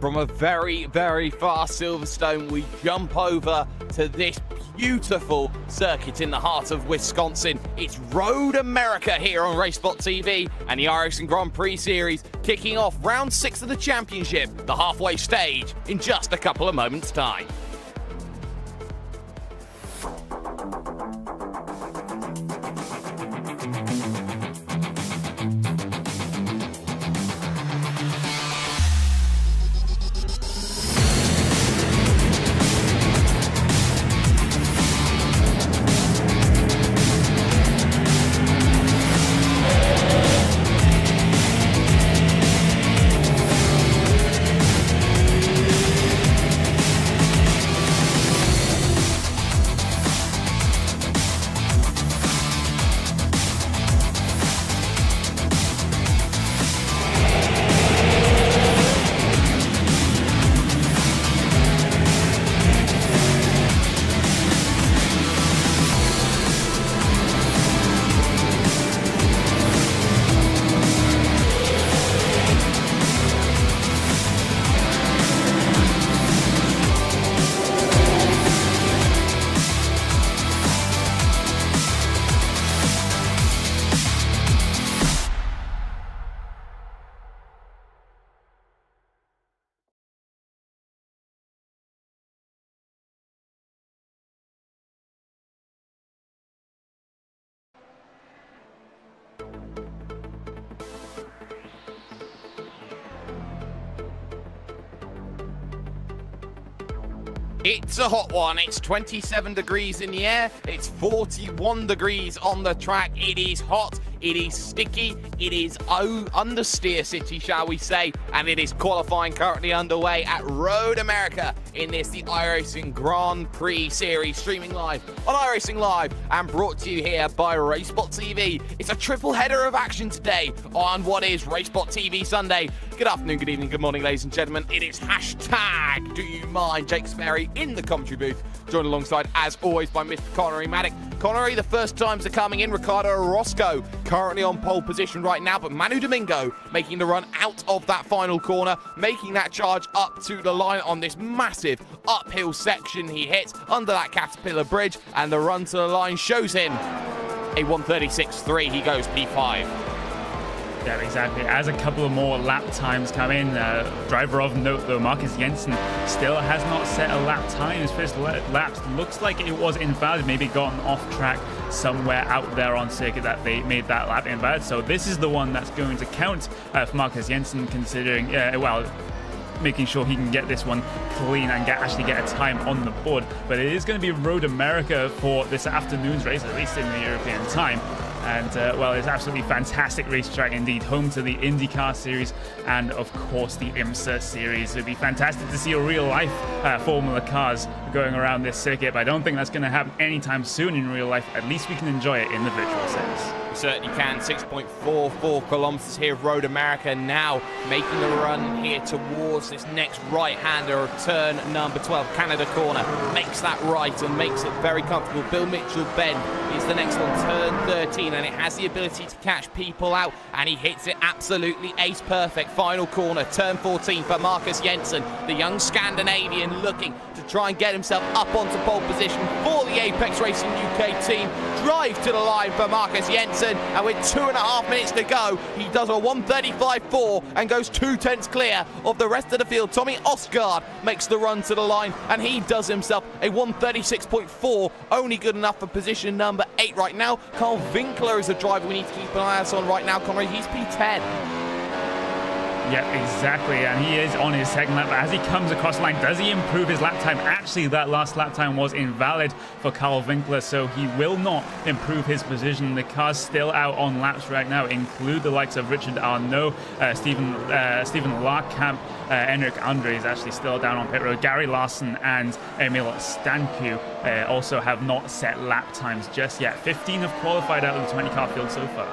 From a very, very fast Silverstone, we jump over to this beautiful circuit in the heart of Wisconsin. It's Road America here on RaceSpotTV and the iRacing Grand Prix Series, kicking off round 6 of the championship, the halfway stage, in just a couple of moments' time. It's a hot one. It's 27 degrees in the air. It's 41 degrees on the track. It is hot. It is sticky. It is understeer city, shall we say. And it is qualifying currently underway at Road America in this, the iRacing Grand Prix Series, streaming live on iRacing Live and brought to you here by RaceSpotTV. It's a triple header of action today on what is RaceSpotTV Sunday. Good afternoon, good evening, good morning, ladies and gentlemen. It is hashtag Do You Mind? Jake Sparey in the commentary booth, joined alongside, as always, by Mr. Connery Maddick. Connery, the first times are coming in. Ricardo Orozco currently on pole position right now, but Manu Domingo making the run out of that final corner, making that charge up to the line on this massive uphill section he hits under that Caterpillar bridge, and the run to the line shows him a 1:36.3. He goes P5. Yeah, exactly. As a couple of more lap times come in, driver of note though, Marcus Jensen still has not set a lap time. His first lap looks like it was invalid, maybe gotten off track somewhere out there on circuit that they made that lap invalid. So this is the one that's going to count for Marcus Jensen, considering, well, making sure he can get this one clean and actually get a time on the board. But it is going to be Road America for this afternoon's race, at least in the European time. And, well, it's absolutely fantastic racetrack indeed, home to the IndyCar Series and, of course, the IMSA Series. It'd be fantastic to see a real-life Formula cars going around this circuit, but I don't think that's going to happen anytime soon in real life. At least we can enjoy it in the virtual sense. We certainly can. 6.44 kilometers here, Road America now making a run here towards this next right-hander of turn number 12, Canada corner. Makes that right and makes it very comfortable. Bill Mitchell bend is the next one, turn 13, and it has the ability to catch people out, and he hits it absolutely ace perfect. Final corner, turn 14 for Marcus Jensen, the young Scandinavian, looking to try and get himself up onto pole position for the Apex Racing UK team. Drive to the line for Marcus Jensen, and with 2.5 minutes to go, he does a 1:35.4 and goes 2/10 clear of the rest of the field. Tommy Osgaard makes the run to the line, and he does himself a 1:36.4, only good enough for position number 8 right now. Carl Winkler is a driver we need to keep an eye on right now, Connery. He's P10. Yeah, exactly, and he is on his second lap. But as he comes across the line, does he improve his lap time? Actually, that last lap time was invalid for Carl Winkler, so he will not improve his position. The car's still out on laps right now, include the likes of Richard Arnault, Stephen Larkamp, Henrik Andre is actually still down on pit road. Gary Larson and Emil Stanku also have not set lap times just yet. 15 have qualified out of the 20-car field so far.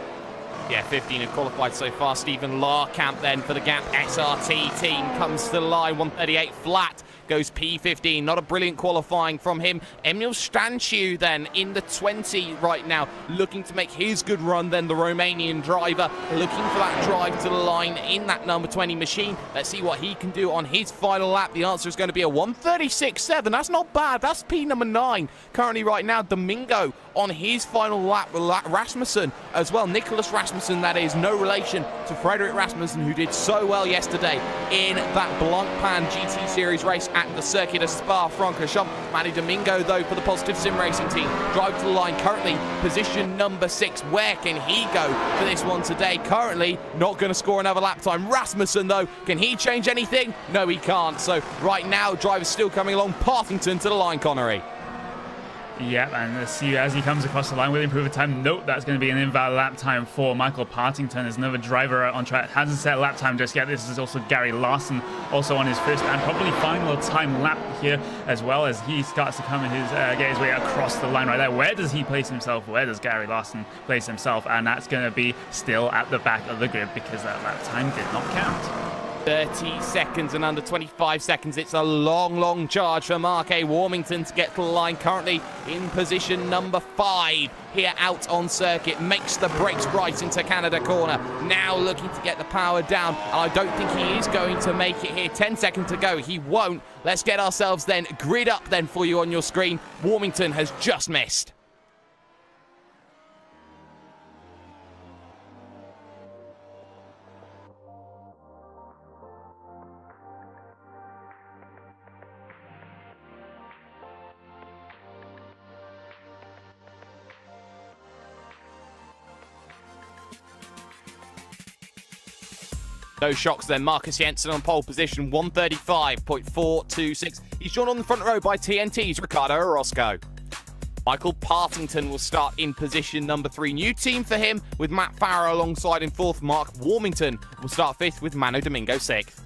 Yeah, 15 have qualified so far. Stephen Larkamp then for the Gap SRT team comes to the line, 1:38 flat. goes P15. Not a brilliant qualifying from him. Emil Stanciu then in the 20 right now, looking to make his good run. Then the Romanian driver looking for that drive to the line in that number 20 machine. Let's see what he can do on his final lap. The answer is going to be a 1:36.7. That's not bad. That's P number 9. Currently right now, Domingo on his final lap with Rasmussen as well. Nicholas Rasmussen, that is, no relation to Frederick Rasmussen, who did so well yesterday in that Blancpain GT Series race at the circuit of Spa-Francorchamps. Manny Domingo, though, for the Positive Sim Racing team, drive to the line, currently position number 6. Where can he go for this one today? Currently not going to score another lap time. Rasmussen, though, can he change anything? No, he can't. So right now, driver's still coming along. Partington to the line, Connery. Yep, and let's see as he comes across the line with improved time. Note that's going to be an invalid lap time for Michael Partington. There's another driver on track. Hasn't set a lap time just yet. This is also Gary Larson, also on his first and probably final time lap here, as well as he starts to come get his way across the line right there. Where does he place himself? Where does Gary Larson place himself? And that's going to be still at the back of the grid because that lap time did not count. 30 seconds and under 25 seconds. It's a long, long charge for Mark A. Warmington to get to the line. Currently in position number 5 here out on circuit. Makes the brakes right into Canada corner. Now looking to get the power down. And I don't think he is going to make it here. 10 seconds to go. He won't. Let's get ourselves then grid up then for you on your screen. Warmington has just missed. No shocks then. Marcus Jensen on pole position, 135.426. He's joined on the front row by TNT's Ricardo Orozco. Michael Partington will start in position number 3. New team for him with Matt Farrow alongside in 4th. Mark Warmington will start 5th with Mano Domingo 6th.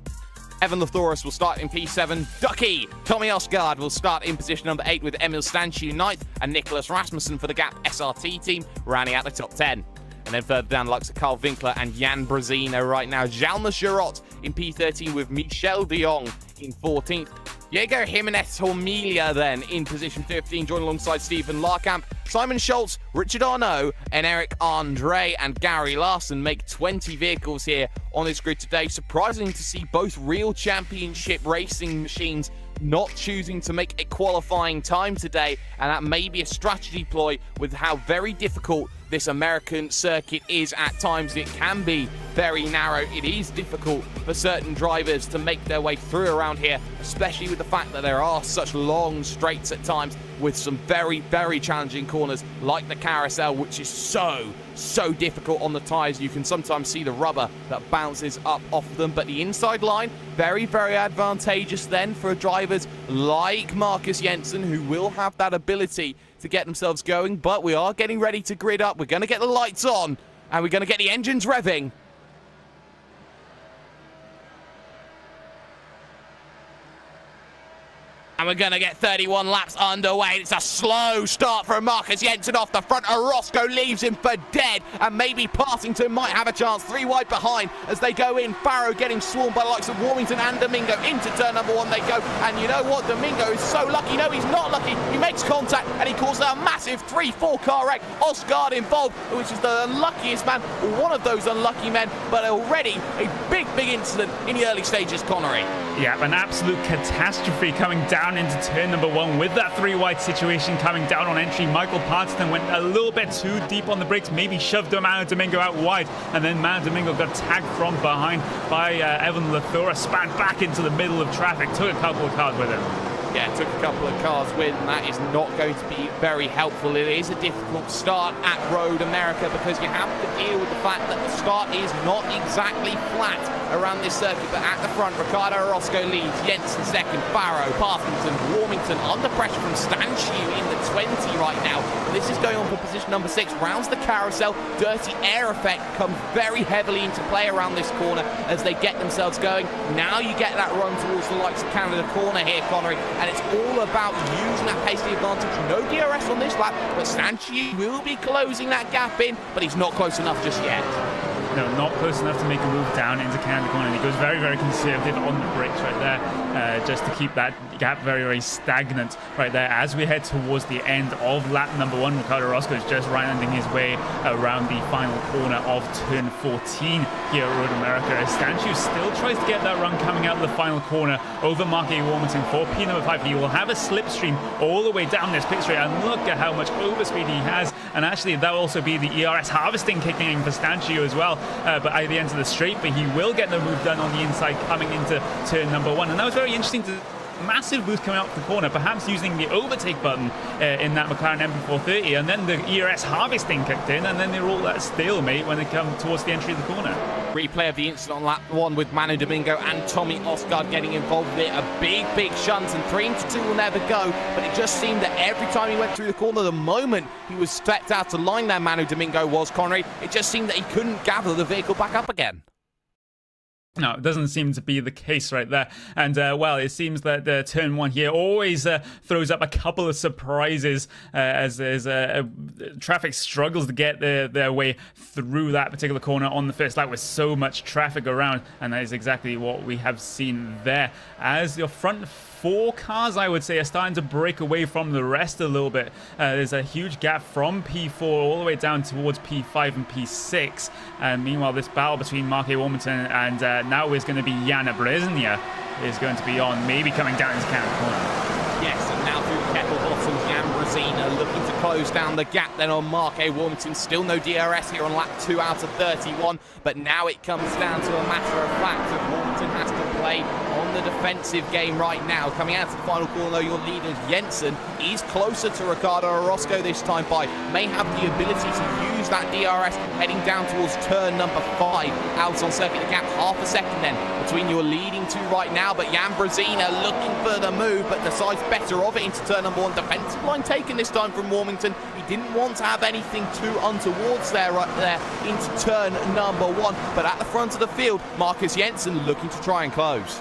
Evan Lathoris will start in P7. Ducky Tommy Osgaard will start in position number 8 with Emil Stanciu 9th. And Nicholas Rasmussen for the Gap SRT team rounding out the top 10. And then further down, the likes of Carl Winkler and Jan Brazino right now. Jaume Girot in P13 with Michel de Jong in 14th. Diego Jimenez Hormilia then in position 15, joined alongside Stephen Larkamp. Simon Schultz, Richard Arnaud, and Eric Andre and Gary Larson make 20 vehicles here on this grid today. Surprising to see both real championship racing machines not choosing to make a qualifying time today, and that may be a strategy ploy with how very difficult this American circuit is at times. It can be very narrow. It is difficult for certain drivers to make their way through around here, especially with the fact that there are such long straights at times with some very, very challenging corners like the carousel, which is so difficult on the tyres. You can sometimes see the rubber that bounces up off them, but the inside line, very, very advantageous then for drivers like Marcus Jensen, who will have that ability to get themselves going. But we are getting ready to grid up. We're going to get the lights on and we're going to get the engines revving. And we're going to get 31 laps underway. It's a slow start for Marcus Jensen off the front. Orozco leaves him for dead. And maybe Partington might have a chance. 3 wide behind as they go in. Farrow getting swarmed by the likes of Warmington and Domingo. Into turn number 1 they go. And you know what? Domingo is so lucky. No, he's not lucky. He makes contact and he causes a massive 3-4 car wreck. Osgaard involved, which is the unluckiest man. One of those unlucky men. But already a big incident in the early stages, Connery. Yeah, an absolute catastrophe coming down into turn number 1 with that 3 wide situation coming down on entry. Michael Partington went a little bit too deep on the brakes, maybe shoved Mano Domingo out wide, and then Mano Domingo got tagged from behind by Evan Lathora, span back into the middle of traffic, took a couple of cars with him. Yeah, took a couple of cars with, and that is not going to be very helpful. It is a difficult start at Road America because you have to deal with the fact that the start is not exactly flat around this circuit. But at the front, Ricardo Orozco leads, Jensen second, Farrow, Partington, Warmington under pressure from Stanciu in the 20 right now. And this is going on for position number 6. Rounds the carousel. Dirty air effect comes very heavily into play around this corner as they get themselves going. Now you get that run towards the likes of Canada corner here, Connery. And it's all about using that pacing advantage. No DRS on this lap, but Stanciu will be closing that gap in, but he's not close enough just yet. no, not close enough to make a move down into Canada corner. And he goes very, very conservative on the brakes right there, just to keep that gap very, very stagnant right there. As we head towards the end of lap number 1, Ricardo Roscoe is just rounding his way around the final corner of turn 14 here at Road America. As Stanchu still tries to get that run coming out of the final corner over Mark A. Warmington for P number 5. He will have a slipstream all the way down this pit straight, and look at how much overspeed he has. And actually, that will also be the ERS harvesting kicking in for Stanchu as well, but at the end of the straight. But he will get the move done on the inside coming into turn number 1, and that was very interesting to massive boost coming out the corner, perhaps using the overtake button in that McLaren MP430, and then the ERS harvesting kicked in, and then they were all at stalemate when they come towards the entry of the corner. Replay of the incident on lap 1 with Manu Domingo and Tommy Osgaard getting involved with it. A big shunt, and 3 into 2 will never go, but it just seemed that every time he went through the corner, the moment he was stepped out of line there, Manu Domingo was, Connery, it just seemed that he couldn't gather the vehicle back up again. No, it doesn't seem to be the case right there. And, well, it seems that turn 1 here always throws up a couple of surprises as traffic struggles to get their way through that particular corner on the first lap with so much traffic around. And that is exactly what we have seen there. As your front 4 cars, I would say, are starting to break away from the rest a little bit. There's a huge gap from P4 all the way down towards P5 and P6. And meanwhile, this battle between Mark A. Warmington and now is going to be Jana Breznia is going to be on, maybe coming down into Canada corner. Yes, and now through Kettle Bottoms, Jan Brezina looking to close down the gap then on Mark A. Warmington. Still no DRS here on lap 2 out of 31, but now it comes down to a matter of fact that Warmington has to play on the defensive game right now. Coming out to the final corner, though, your leader Jensen is closer to Ricardo Orozco this time by, may have the ability to use that DRS heading down towards turn number 5. Out on circuit, the gap half a second then between your leading 2 right now, but Jan Brezina looking for the move, but decides better of it into turn number 1. Defensive line taken this time from Warmington. He didn't want to have anything too untowards there, right there into turn number 1, but at the front of the field, Marcus Jensen looking to try and close.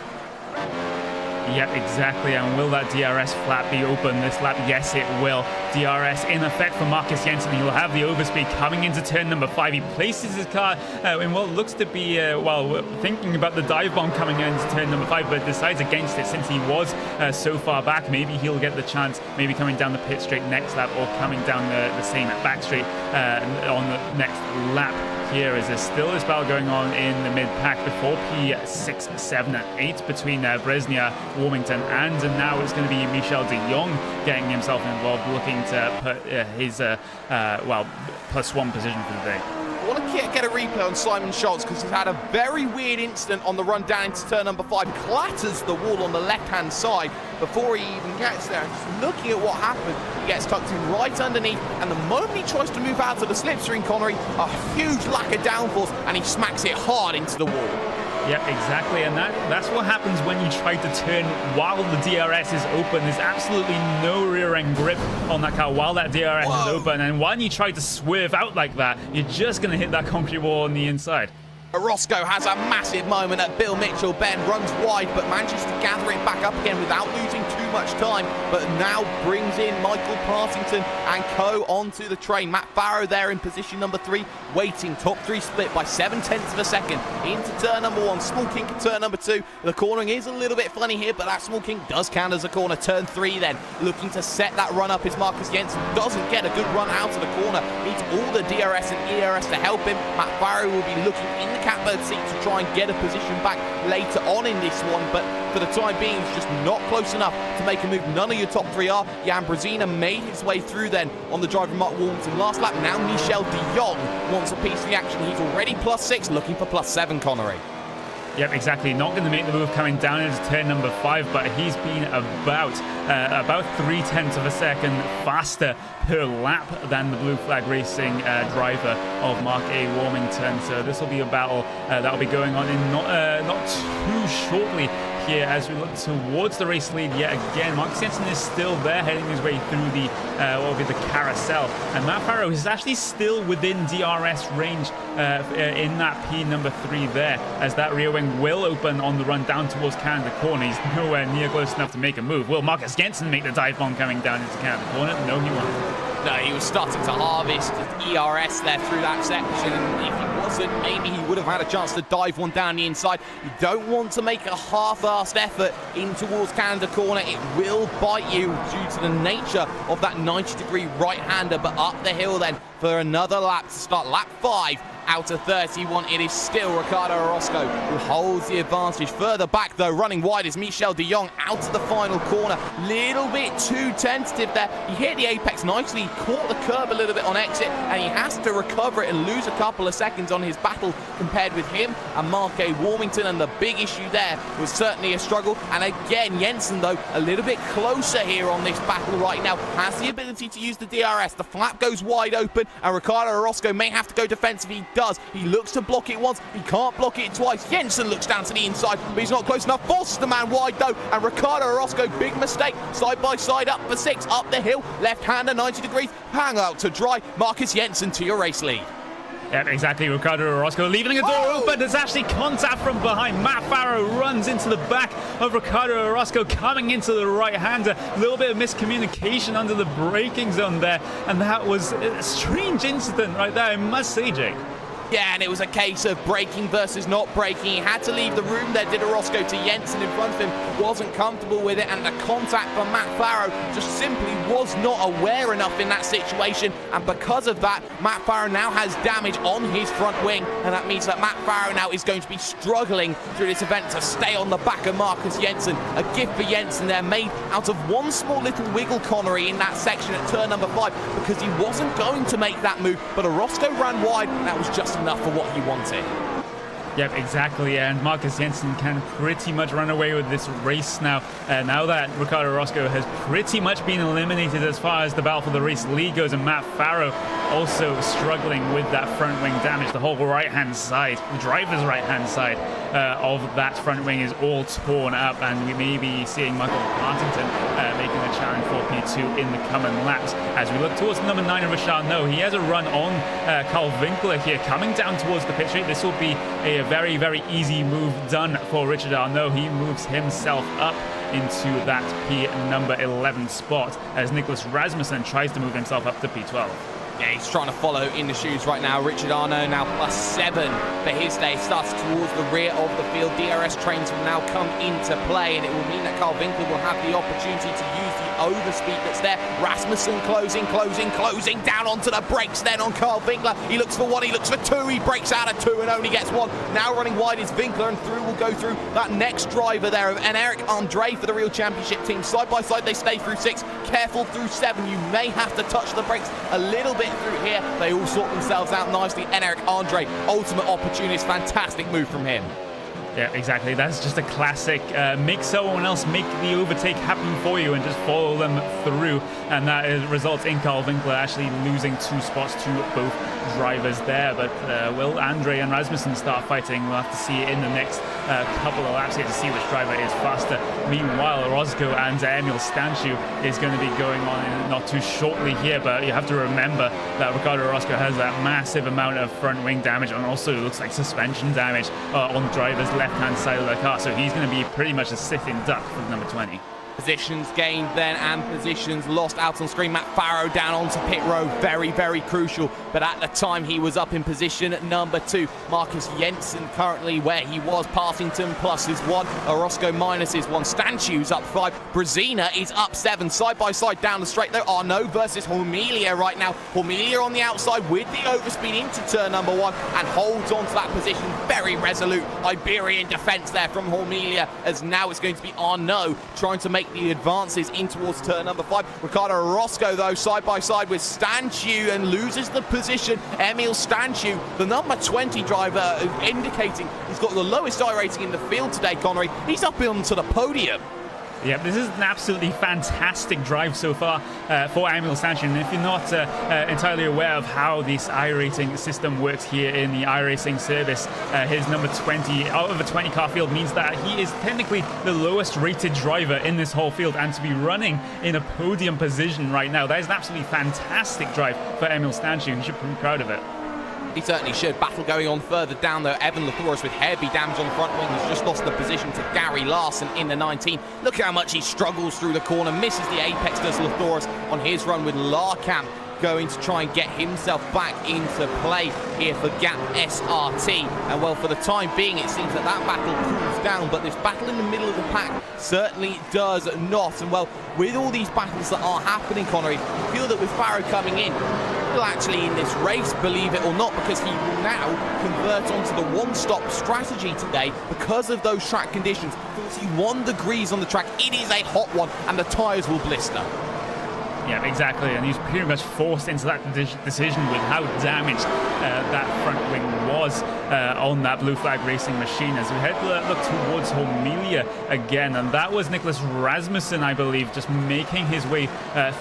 Yep, exactly. And will that DRS flap be open this lap? Yes, it will. DRS in effect for Marcus Jensen. He'll have the overspeed coming into turn number 5. He places his car in what looks to be, well, thinking about the dive bomb coming into turn number 5, but decides against it since he was so far back. Maybe he'll get the chance, maybe coming down the pit straight next lap or coming down the same back straight on the next lap. Here is there's still this battle going on in the mid-pack before P6, 7, and 8 between Breznia, Warmington, and now it's going to be Michel de Jong getting himself involved, looking to put his, well, +1 position for the day. I want to get a replay on Simon Schultz because he's had a very weird incident on the run down into turn number 5. Clatters the wall on the left-hand side before he even gets there. And just looking at what happened, he gets tucked in right underneath, and the moment he tries to move out of the slipstream, Connery, a huge lack of downforce, and he smacks it hard into the wall. Yep, exactly, and that's what happens when you try to turn while the DRS is open. There's absolutely no rear-end grip on that car while that DRS is open, and when you try to swerve out like that, you're just going to hit that concrete wall on the inside. Roscoe has a massive moment at Bill Mitchell. Ben runs wide but manages to gather it back up again without losing too much time, but now brings in Michael Partington and co onto the train. Matt Farrow there in position number 3, waiting. Top 3 split by 7/10 of a second into turn number 1. Small kink at turn number 2. The cornering is a little bit funny here, but that small kink does count as a corner. Turn 3 then, looking to set that run up is Marcus Jensen. Doesn't get a good run out of the corner. Needs all the DRS and ERS to help him. Matt Farrow will be looking in the catbird seat to try and get a position back later on in this one, but for the time being, he's just not close enough to make a move. None of your top 3 are. Jan Brezina made his way through then on the driver Mark Warmington last lap. Now Michel de Jong wants a piece of the action. He's already +6, looking for +7, Connery. Yep, exactly. Not going to make the move coming down into turn number 5, but he's been about 3/10 of a second faster per lap than the Blue Flag Racing driver of Mark A. Warmington. So this will be a battle that will be going on in not too shortly here as we look towards the race lead yet again. Marcus Jensen is still there, heading his way through the what will be the carousel, and Matt Farrow is actually still within DRS range in that P number 3 there, as that rear wing will open on the run down towards Canada corner. He's nowhere near close enough to make a move. Will Marcus Jensen make the dive bomb coming down into Canada corner? No, he won't. No, he was starting to harvest ERS there through that section. If he wasn't, maybe he would have had a chance to dive one down the inside. You don't want to make a half-assed effort in towards Canada corner. It will bite you due to the nature of that 90-degree right-hander. But up the hill then for another lap to start lap 5. Out of 31, it is still Ricardo Orozco who holds the advantage. Further back, though, running wide is Michel de Jong out to the final corner. Little bit too tentative there. He hit the apex nicely. He caught the curb a little bit on exit, and he has to recover it and lose a couple of seconds on his battle compared with him and Mark A. Warmington. And the big issue there was certainly a struggle. And again, Jensen, though, a little bit closer here on this battle right now. Has the ability to use the DRS. The flap goes wide open, and Ricardo Orozco may have to go defensive. He does. He looks to block it once. He can't block it twice. Jensen looks down to the inside, but he's not close enough. Forces the man wide, though. And Ricardo Orozco, big mistake. Side by side up for 6. Up the hill. Left-hander, 90 degrees. Hang out to dry. Marcus Jensen to your race lead. Yep, exactly. Ricardo Orozco leaving a door open. There's actually contact from behind. Matt Farrow runs into the back of Ricardo Orozco, coming into the right-hander. A little bit of miscommunication under the braking zone there, and that was a strange incident right there, I must say, Jake. Yeah, and it was a case of braking versus not braking. He had to leave the room there, did Orozco, to Jensen in front of him. Wasn't comfortable with it, and the contact from Matt Farrow just simply was not aware enough in that situation. And because of that, Matt Farrow now has damage on his front wing, and that means that Matt Farrow now is going to be struggling through this event to stay on the back of Marcus Jensen. A gift for Jensen there, made out of one small little wiggle, Connery, in that section at turn number 5, because he wasn't going to make that move, but Orozco ran wide, and that was just enough for what he wanted. Yep, exactly, and Marcus Jensen can pretty much run away with this race now. Now that Ricardo Orozco has pretty much been eliminated as far as the battle for the race lead goes, and Matt Farrow also struggling with that front wing damage. The whole right-hand side, the driver's right-hand side of that front wing is all torn up, and we may be seeing Michael Partington making a challenge for P2 in the coming laps. As we look towards number 9 of Richard No, he has a run on Carl Winkler here, coming down towards the pit straight. This will be a very, very easy move done for Richard Arnault. He moves himself up into that P number 11 spot as Nicholas Rasmussen tries to move himself up to P12. Yeah, he's trying to follow in the shoes right now. Richard Arnault now +7 for his day. Starts towards the rear of the field. DRS trains will now come into play, and it will mean that Carl Winkler will have the opportunity to use the overspeed that's there. Rasmussen closing down onto the brakes then on Carl Winkler. He looks for 1, he looks for 2, he breaks out of 2 and only gets 1. Now running wide is Winkler, and through will go through that next driver there, and Eric Andre for the Real Championship team. Side by side they stay through 6. Careful through 7. You may have to touch the brakes a little bit through here. They all sort themselves out nicely, and Eric Andre, ultimate opportunist, fantastic move from him. Yeah, exactly. That's just a classic. Make someone else make the overtake happen for you and just follow them through. And that results in Carl Winkler actually losing 2 spots to both drivers there. But will Andre and Rasmussen start fighting? We'll have to see in the next couple of laps here to see which driver is faster. Meanwhile, Orozco and Emil Stanchu is going to be going on in not too shortly here. But you have to remember that Ricardo Orozco has that massive amount of front wing damage, and also it looks like suspension damage on the driver's left-hand side of the car, so he's going to be pretty much a sitting duck for number 20. Positions gained then and positions lost out on screen. Matt Farrow down onto pit road, very, very crucial. But at the time he was up in position at number 2. Marcus Jensen currently where he was. Partington plus is 1. Orozco minus is 1. Stanchu's up 5. Brazina is up 7. Side by side down the straight though. Arnault versus Hormilia right now. Hormilia on the outside with the overspeed into turn number 1 and holds on to that position. Very resolute Iberian defense there from Hormilia, as now it's going to be Arnault trying to make the advances in towards turn number 5. Ricardo Orozco though side by side with Stanchu and loses the position. Emil Stanchu, the number 20 driver, indicating he's got the lowest I rating in the field today, Connery. He's up onto the podium. Yeah, this is an absolutely fantastic drive so far for Emil Stanchu. And if you're not entirely aware of how this iRacing system works here in the iRacing service, his number 20 out of a 20 car field means that he is technically the lowest rated driver in this whole field, and to be running in a podium position right now, that is an absolutely fantastic drive for Emil Stanchu. He should be proud of it. He certainly should. Battle going on further down though. Evan Lathoris with heavy damage on the front wing has just lost the position to Gary Larson in the 19. Look how much he struggles through the corner. Misses the apex, does Lathoris on his run with Larkamp going to try and get himself back into play here for Gap SRT. And well, for the time being, it seems that battle cools down, but this battle in the middle of the pack certainly does not. And well, with all these battles that are happening, Connery, you feel that with Sparey coming in, he'll actually in this race, believe it or not, because he will now convert onto the one-stop strategy today because of those track conditions. 41 degrees on the track, it is a hot one, and the tyres will blister. Yeah, exactly, and he's pretty much forced into that decision with how damaged that front wing was on that Blue Flag Racing machine. As we head look towards Hormelia again, and that was Nicholas Rasmussen, I believe, just making his way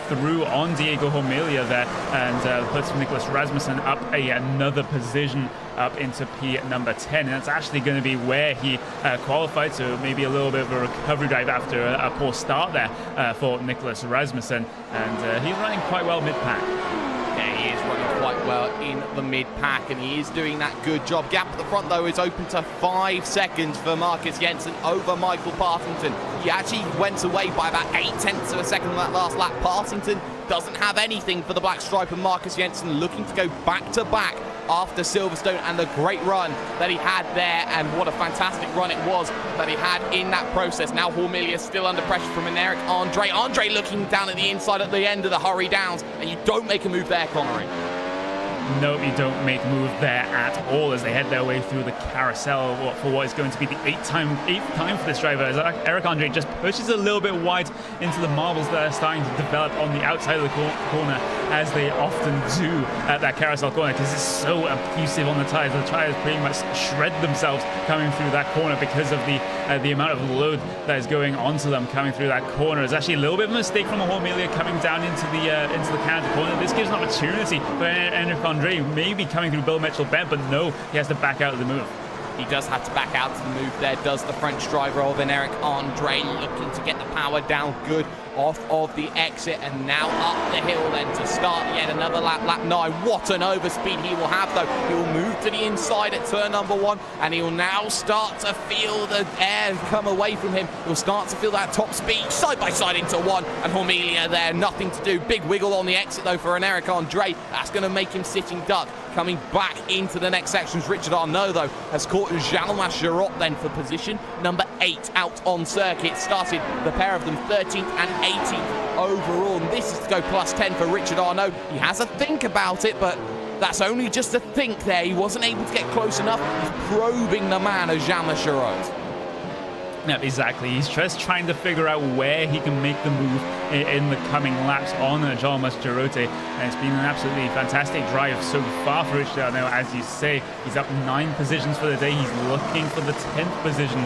through on Diego Hormelia there, and puts Nicholas Rasmussen up another position up into P number 10, and that's actually going to be where he qualified, so maybe a little bit of a recovery drive after a poor start there for Nicholas Rasmussen, and he's running quite well mid-pack. Yeah, he is running quite well in the mid-pack, and he is doing that good job. Gap at the front, though, is open to 5 seconds for Marcus Jensen over Michael Partington. He actually went away by about 0.8 of a second on that last lap. Partington doesn't have anything for the black stripe, and Marcus Jensen looking to go back-to-back after Silverstone and the great run that he had there, and what a fantastic run it was that he had in that process. Now Hormelia still under pressure from Eric Andre. Andre looking down at the inside at the end of the hurry downs, and you don't make a move there, Connery. Nope, you don't make move there at all as they head their way through the carousel for what is going to be the eighth time for this driver, as Eric Andre just pushes a little bit wide into the marbles that are starting to develop on the outside of the corner, as they often do at that carousel corner, because it's so abusive on the tires. The tires pretty much shred themselves coming through that corner because of the amount of load that is going onto them coming through that corner. It's actually a little bit of a mistake from Hormelia coming down into the canter corner. This gives an opportunity for Eric Andre maybe coming through Bill Mitchell-Bent, but no, he has to back out of the move. He does have to back out to the move there, does the French driver of Eric Andre, looking to get the power down good off of the exit, and now up the hill then to start yet another lap 9. What an overspeed he will have, though. He will move to the inside at turn number 1, and he will now start to feel the air come away from him. He'll start to feel that top speed side by side into 1, and Hormelia there, nothing to do. Big wiggle on the exit, though, for an Eric Andre. That's going to make him sitting duck. Coming back into the next sections, Richard Arnaud, though, has caught Jean-Louis Girot then for position number 8 out on circuit. Started the pair of them 13th and 18th overall, and this is to go plus 10 for Richard Arnaud. He has a think about it, but that's only just a think there. He wasn't able to get close enough. He's probing the man of Jean-Louis Girot. No, exactly. He's just trying to figure out where he can make the move in the coming laps on Jean-Louis Girot. And it's been an absolutely fantastic drive so far for Richard Arnaud. As you say, he's up 9 positions for the day. He's looking for the 10th position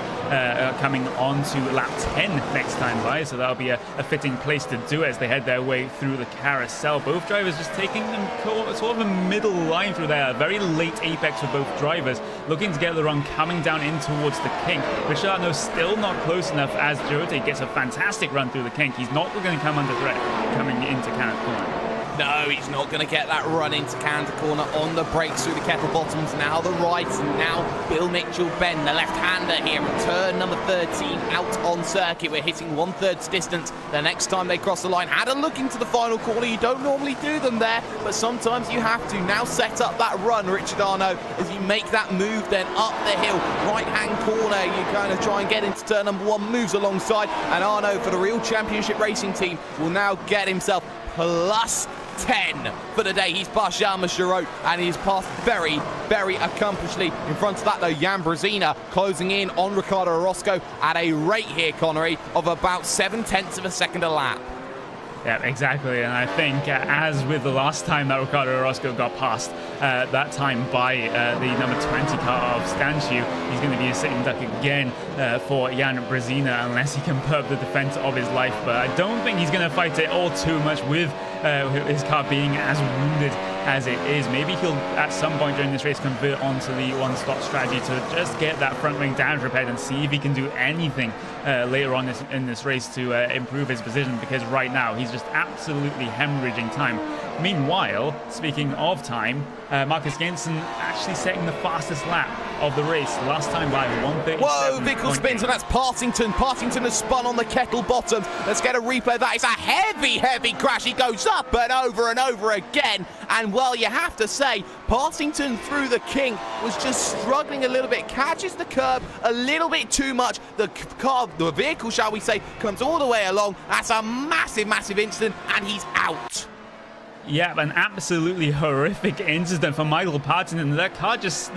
coming on to lap 10 next time by. So that'll be a fitting place to do it as they head their way through the carousel. Both drivers just taking them sort of a middle line through there. A very late apex for both drivers, looking to get the run coming down in towards the kink. Richard Arnaud still not close enough as Girot gets a fantastic run through the kink. He's not going to come under threat coming into Canada corner. No, he's not going to get that run into Canada corner on the brakes through the kettle bottoms. Now the right, and now Bill Mitchell-Benn, the left-hander here at turn number 13 out on circuit. We're hitting 1/3 distance the next time they cross the line. Had a look into the final corner. You don't normally do them there, but sometimes you have to. Now set up that run, Richard Arnaud, as you make that move then up the hill. Right-hand corner, you kind of try and get into turn number 1, moves alongside, and Arnaud for the Real Championship Racing Team will now get himself plus 10 for the day. He's passed Jean-Louis Girot, and he's passed very, very accomplishedly. In front of that, though, Jan Brezina closing in on Ricardo Orozco at a rate here, Connery, of about 0.7 of a second a lap. Yeah, exactly, and I think as with the last time that Ricardo Orozco got past, that time by the number 20 car of Stanchu, he's going to be a sitting duck again for Jan Brezina, unless he can put up the defense of his life. But I don't think he's going to fight it all too much with his car being as wounded as it is. Maybe he'll at some point during this race convert onto the one-stop strategy to just get that front wing damage repaired and see if he can do anything later on in this race to improve his position, because right now he's just absolutely hemorrhaging time. Meanwhile, speaking of time, Marcus Jensen actually setting the fastest lap of the race. Last time by 137. Whoa, vehicle spins, and that's Partington. Partington has spun on the kettle bottom. Let's get a replay of that. It's a heavy, heavy crash. He goes up and over again. And, well, you have to say, Partington through the kink was just struggling a little bit. Catches the curb a little bit too much. The vehicle, shall we say, comes all the way along. That's a massive, massive incident, and he's out. Yeah, an absolutely horrific incident for Michael Partington. That car just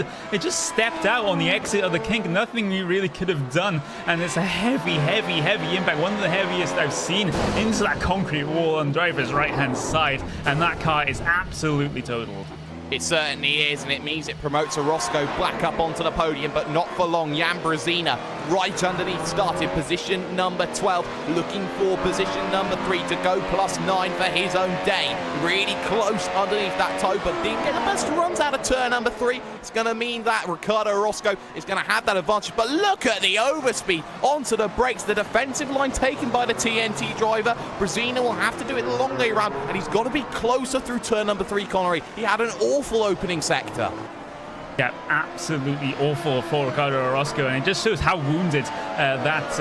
stepped out on the exit of the kink. Nothing he really could have done. And it's a heavy, heavy, heavy impact. One of the heaviest I've seen into that concrete wall on the driver's right-hand side. And that car is absolutely totaled. It certainly is, and it means it promotes Orozco back up onto the podium, but not for long. Jan Brzezina right underneath started position number 12, looking for position number 3 to go +9 for his own day. Really close underneath that toe, but didn't get the best runs out of turn number 3. It's going to mean that Ricardo Orozco is going to have that advantage, but look at the overspeed onto the brakes. The defensive line taken by the TNT driver. Brzezina will have to do it the long way around, and he's got to be closer through turn number 3, Connery. He had an awful opening sector. Yeah, absolutely awful for Ricardo Orozco, and it just shows how wounded that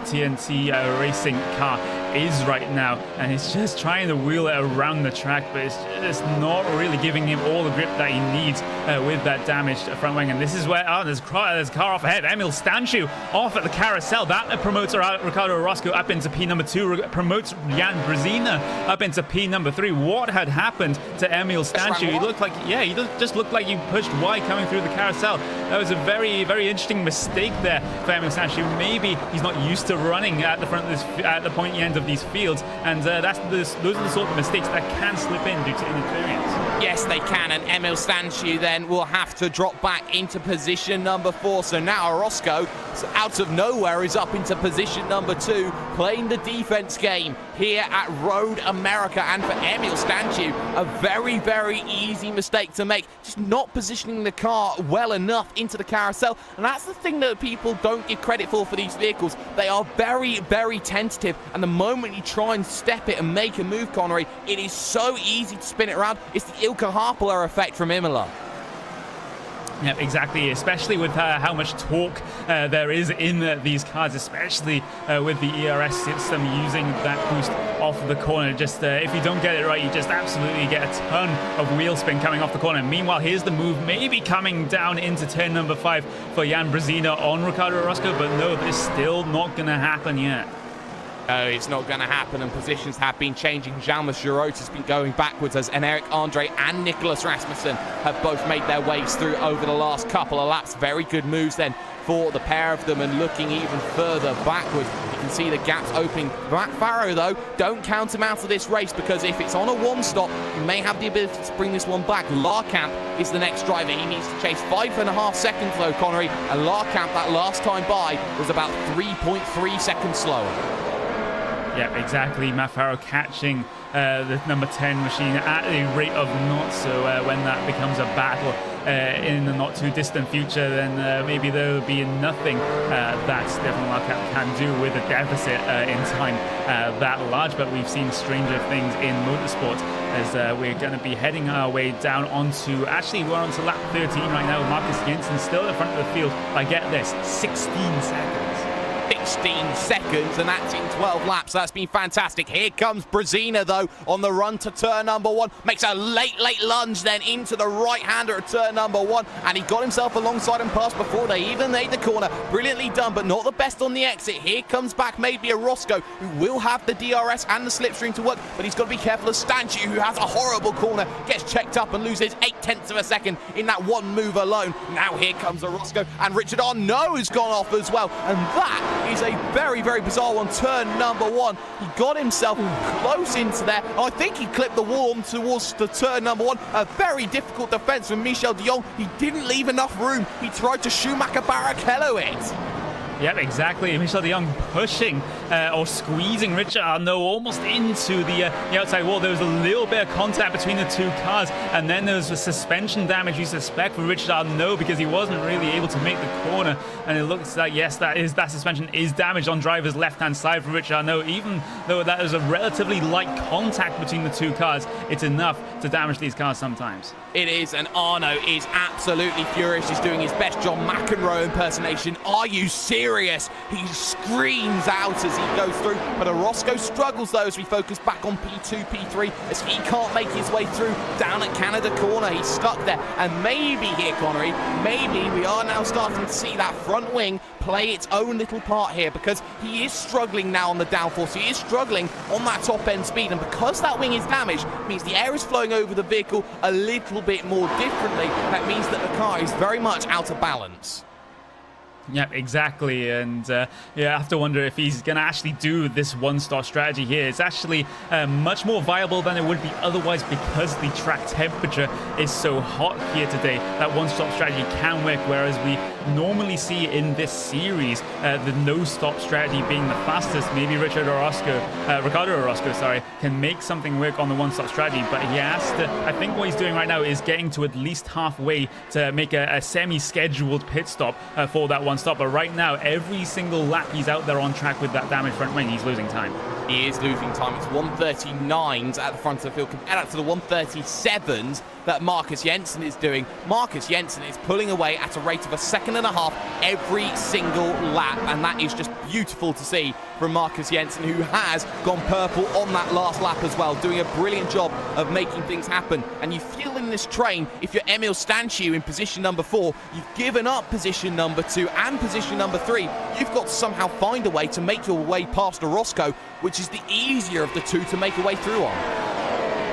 TNT racing car is right now, and he's just trying to wheel it around the track, but it's just not really giving him all the grip that he needs with that damaged front wing. And this is where there's a car off ahead. Emil Stanchu off at the carousel. That promotes Ricardo Orozco up into P number 2, promotes Jan Brzezina up into P number 3. What had happened to Emil Stanchu? He looked like, yeah, he just looked like you pushed wide coming through the carousel. That was a very, very interesting mistake there for Emil Stanchu. Maybe he's not used to running at the front of this, at the pointy end of these fields, and those are the sort of mistakes that can slip in due to inexperience. Yes, they can, and Emil Stanchu then will have to drop back into position number 4. So now Orozco, out of nowhere, is up into position number 2, playing the defense game here at Road America. And for Emil Stanchu, a very, very easy mistake to make, just not positioning the car well enough into the carousel. And that's the thing that people don't give credit for these vehicles. They are very, very tentative, and the moment you try and step it and make a move, Connery, it is so easy to spin it around. It's the Ilka Harpler effect from Imola. Yeah, exactly, especially with how much torque there is in these cars, especially with the ERS system using that boost off the corner. Just if you don't get it right, you just absolutely get a ton of wheel spin coming off the corner. Meanwhile, here's the move maybe coming down into turn number 5 for Jan Brzezina on Ricardo Orozco, but no, this is still not going to happen yet. It's not going to happen, and positions have been changing. Jalmas Giroux has been going backwards as Eric Andre and Nicholas Rasmussen have both made their ways through over the last couple of laps. Very good moves then for the pair of them, and looking even further backwards, you can see the gaps opening. Matt Farrow, though, don't count him out of this race, because if it's on a one-stop, you may have the ability to bring this one back. Larkamp is the next driver. He needs to chase 5.5 seconds, though, Connery, and Larkamp, that last time by, was about 3.3 seconds slower. Yeah, exactly. Matt Farrow catching the number 10 machine at a rate of knots. So when that becomes a battle in the not too distant future, then maybe there will be nothing that Stefan Larkamp can do with a deficit in time that large. But we've seen stranger things in motorsport, as we're going to be heading our way down onto, actually we're onto lap 13 right now. Marcus Jensen still at the front of the field by, get this, 16 seconds. 16 seconds, and that's in 12 laps. That's been fantastic. Here comes Brzezina, though, on the run to turn number 1. Makes a late lunge then into the right-hander at turn number 1, and he got himself alongside and past before they even made the corner. Brilliantly done, but not the best on the exit. Here comes back maybe a Orozco, who will have the DRS and the slipstream to work, but he's got to be careful of Stanchu, who has a horrible corner, gets checked up and loses 0.8 of a second in that one move alone. Now here comes Orozco, and Richard Arnault has gone off as well, and that is a very, very bizarre one. Turn number 1, he got himself close into there. I think he clipped the wall towards the turn number 1. A very difficult defense from Michel de Jong. He didn't leave enough room. He tried to Schumacher Barrichello it. Yep, exactly. Michel de Jong pushing or squeezing Richard Arnault almost into the outside wall. There was a little bit of contact between the two cars, and then there was a suspension damage you suspect for Richard Arnault because he wasn't really able to make the corner. And it looks like, yes, that suspension is damaged on driver's left-hand side for Richard Arnault. Even though that is a relatively light contact between the two cars, it's enough to damage these cars sometimes. It is, and Arnault is absolutely furious. He's doing his best John McEnroe impersonation. Are you serious? He screams out as he goes through, but Orozco struggles though as we focus back on P2, P3, as he can't make his way through down at Canada corner. He's stuck there, and maybe here, Connery, maybe we are now starting to see that front wing play its own little part here, because he is struggling now on the downforce. He is struggling on that top end speed, and because that wing is damaged, it means the air is flowing over the vehicle a little bit more differently. That means that the car is very much out of balance. Yep, exactly, and yeah, I have to wonder if he's going to actually do this one-stop strategy here. It's actually much more viable than it would be otherwise because the track temperature is so hot here today. That one-stop strategy can work, whereas we normally see in this series the no-stop strategy being the fastest. Maybe Ricardo Orozco, sorry, can make something work on the one-stop strategy, but he has to. I think what he's doing right now is getting to at least halfway to make a semi-scheduled pit stop for that one stop. But right now, every single lap he's out there on track with that damaged front wing, he's losing time. He is losing time. It's 139s at the front of the field compared out to the 137s that Marcus Jensen is doing. Marcus Jensen is pulling away at a rate of 1.5 seconds every single lap, and that is just beautiful to see from Marcus Jensen, who has gone purple on that last lap as well, doing a brilliant job of making things happen. And you feel in this train, if you're Emil Stanchu in position number 4, you've given up position number 2 and position number 3. You've got to somehow find a way to make your way past Orozco, which is the easier of the two to make a way through on.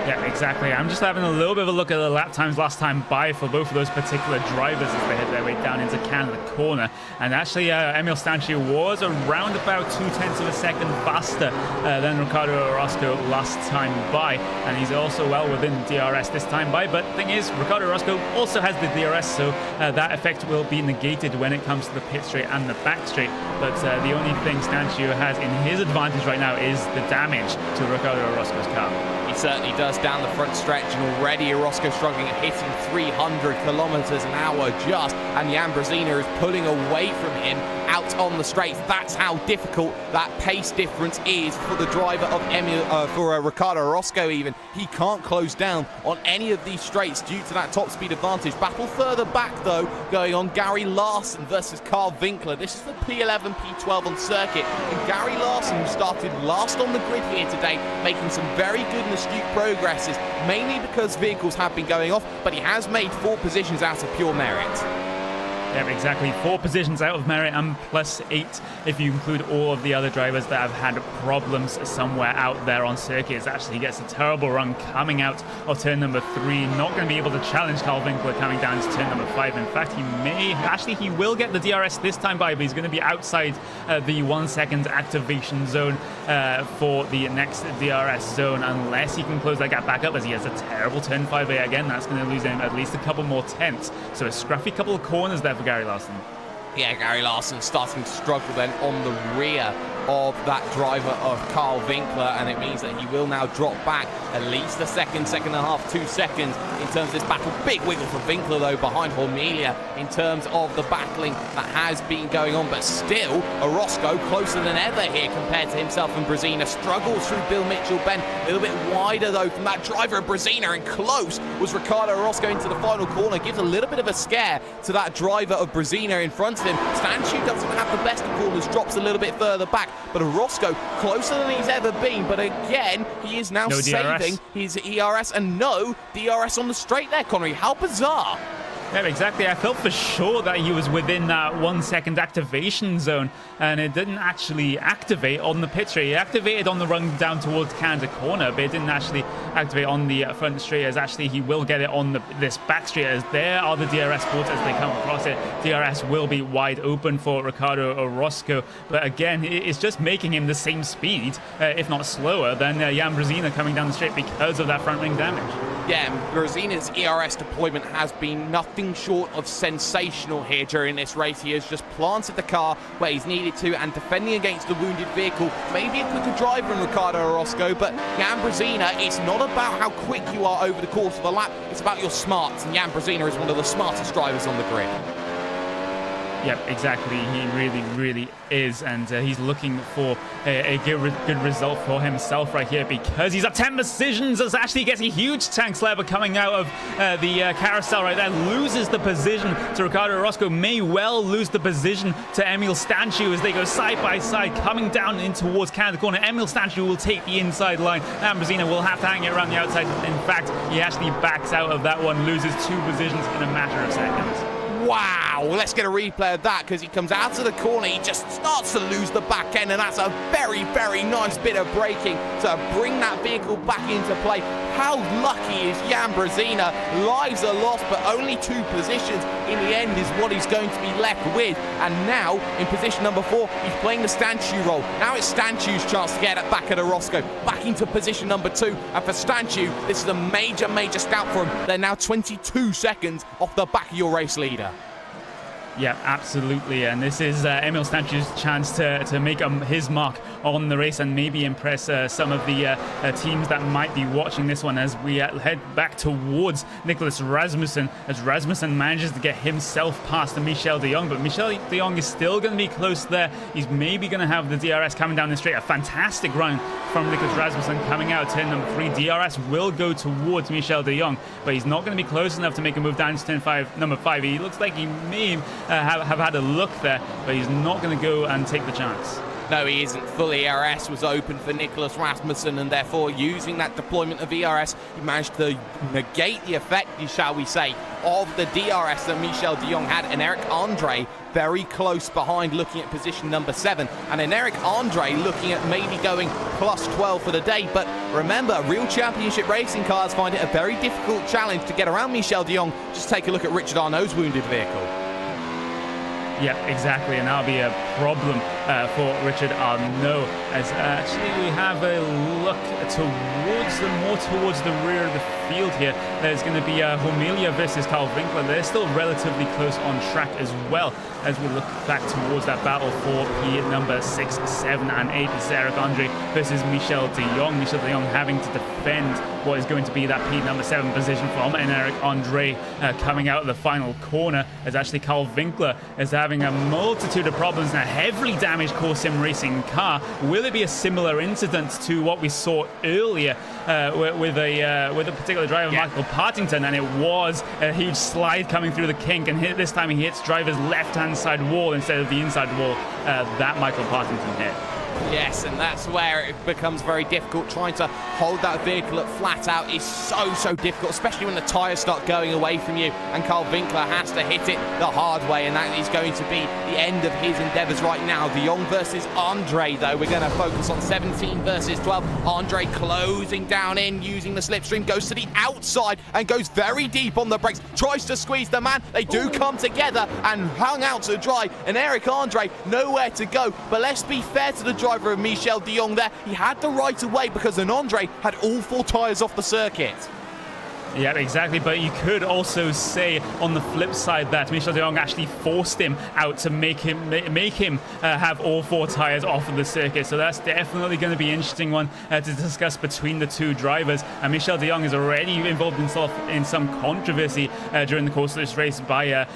Yeah, exactly. I'm just having a little bit of a look at the lap times last time by for both of those particular drivers as they head their way down into Canada corner. And actually, Emil Stanchu was around about 0.2 seconds faster than Ricardo Orozco last time by. And he's also well within DRS this time by. But the thing is, Ricardo Orozco also has the DRS, so that effect will be negated when it comes to the pit straight and the back straight. But the only thing Stanchu has in his advantage right now is the damage to Ricardo Orozco's car. He certainly does down the front stretch, and already Orozco struggling at hitting 300 kilometers an hour just, and Jan Brezina is pulling away from him out on the straights. That's how difficult that pace difference is for the driver of Ricardo Orozco even. He can't close down on any of these straights due to that top speed advantage. Battle further back though, going on Gary Larson versus Carl Winkler. This is the P11, P12 on circuit, and Gary Larson, who started last on the grid here today, making some very good and astute progresses, mainly because vehicles have been going off, but he has made 4 positions out of pure merit. Yeah, exactly. 4 positions out of merit and +8 if you include all of the other drivers that have had problems somewhere out there on circuits. Actually, he gets a terrible run coming out of turn number 3. Not going to be able to challenge Carl Winkler coming down to turn number 5. In fact, he will get the DRS this time by, but he's going to be outside the 1 second activation zone for the next DRS zone, unless he can close that gap back up, as he has a terrible turn 5A again. That's going to lose him at least a couple more tenths. So a scruffy couple of corners there for Gary Larson. Yeah, Gary Larson starting to struggle then on the rear of that driver of Carl Winkler, and it means that he will now drop back at least a second and a half, 2 seconds in terms of this battle. Big wiggle for Winkler though behind Hormelia in terms of the battling that has been going on, but still Orozco closer than ever here compared to himself and Brezina. Struggles through Bill Mitchell bend, a little bit wider though from that driver of Brezina, and close was Ricardo Orozco into the final corner. Gives a little bit of a scare to that driver of Brezina in front of him. Stanchu doesn't have the best of corners, drops a little bit further back, but Orozco closer than he's ever been. But again, he is now saving his ERS, and no DRS on the straight there, Connery. How bizarre. Yeah, exactly. I felt for sure that he was within that 1 second activation zone, and it didn't actually activate on the pit straight. It activated on the run down towards Canada corner, but it didn't actually activate on the front straight, as actually he will get it on this back straight, as there are the DRS ports as they come across it. DRS will be wide open for Ricardo Orozco, but again, it's just making him the same speed, if not slower, than Jan Brezina coming down the straight because of that front wing damage. Yeah, Brezina's ERS deployment has been nothing short of sensational here during this race. He has just planted the car where he's needed to and defending against the wounded vehicle. Maybe a quicker driver than Ricardo Orozco, but Jan Brezina, it's not about how quick you are over the course of a lap, it's about your smarts, and Jan Brezina is one of the smartest drivers on the grid. Yep, exactly. He really, really is, and he's looking for a good result for himself right here because he's at 10 positions as actually gets a huge tank slapper coming out of the carousel right there. Loses the position to Ricardo Orozco, may well lose the position to Emil Stanchu as they go side by side, coming down in towards Canada corner. Emil Stanchu will take the inside line, and Brezina will have to hang it around the outside. In fact, he actually backs out of that one, loses 2 positions in a matter of seconds. Wow, let's get a replay of that because he comes out of the corner, he just starts to lose the back end, and that's a very, very nice bit of braking to bring that vehicle back into play. How lucky is Jan Brezina? Lives are lost, but only 2 positions in the end is what he's going to be left with. And now, in position number 4, he's playing the Stanchu role. Now it's Stanchu's chance to get it back at Orozco, back into position number 2. And for Stanchu, this is a major, major scout for him. They're now 22 seconds off the back of your race leader. Yeah, absolutely, and this is Emil Stanchu's chance to make his mark on the race and maybe impress some of the teams that might be watching this one as we head back towards Nicholas Rasmussen, as Rasmussen manages to get himself past Michel de Jong, but Michel de Jong is still going to be close there. He's maybe going to have the DRS coming down the straight. A fantastic run from Nicholas Rasmussen coming out of turn number 3. DRS will go towards Michel de Jong, but he's not going to be close enough to make a move down to turn number 5. He looks like he may have had a look there, but he's not going to go and take the chance. No, he isn't. Full ERS was open for Nicholas Rasmussen, and therefore using that deployment of ERS, he managed to negate the effect, shall we say, of the DRS that Michel de Jong had. And Eric Andre very close behind, looking at position number 7. And then Eric Andre looking at maybe going plus 12 for the day. But remember, real championship racing cars find it a very difficult challenge to get around Michel de Jong. Just take a look at Richard Arnaud's wounded vehicle. Yeah, exactly, and that'll be a problem for Richard Arnaud, as actually we have a look towards the rear of the field here. There's going to be Homelia versus Carl Winkler. They're still relatively close on track as well, as we look back towards that battle for P number 6, 7, and 8. This is Eric Andre versus Michel de Jong. Michel de Jong having to defend what is going to be that P number 7 position from, and Eric Andre coming out of the final corner, as actually Carl Winkler is having a multitude of problems in a heavily damaged Core Sim Racing car. Will it be a similar incident to what we saw earlier with a particular driver, Michael Partington? And it was a huge slide coming through the kink, and this time he hits driver's left-hand side wall instead of the inside wall that Michael Partington hit. Yes, and that's where it becomes very difficult. Trying to hold that vehicle at flat out is so difficult, especially when the tyres start going away from you, and Carl Winkler has to hit it the hard way, and that is going to be the end of his endeavours right now. De Jong versus Andre, though. We're going to focus on 17 versus 12. Andre closing down in, using the slipstream, goes to the outside and goes very deep on the brakes, tries to squeeze the man. They do come together and hung out to dry, and Eric Andre nowhere to go. But let's be fair to the driver of Michel de Jong there. He had the right of way because an Andre had all 4 tyres off the circuit. Yeah, exactly, but you could also say on the flip side that Michel de Jong actually forced him out to make him have all 4 tyres off of the circuit. So that's definitely going to be an interesting one to discuss between the 2 drivers. And Michel de Jong is already involved himself in some controversy during the course of this race by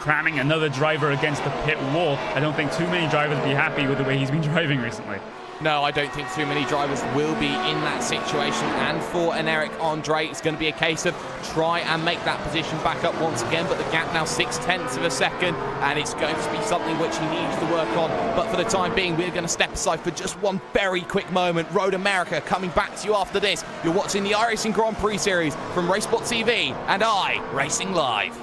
cramming another driver against the pit wall. I don't think too many drivers will be happy with the way he's been driving recently. No, I don't think too many drivers will be in that situation, and for an Eric Andre, it's going to be a case of try and make that position back up once again, but the gap now 0.6 of a second, and it's going to be something which he needs to work on. But for the time being, we're going to step aside for just one very quick moment. Road America coming back to you after this. You're watching the iRacing Grand Prix Series from RaceSpotTV and iRacing Live.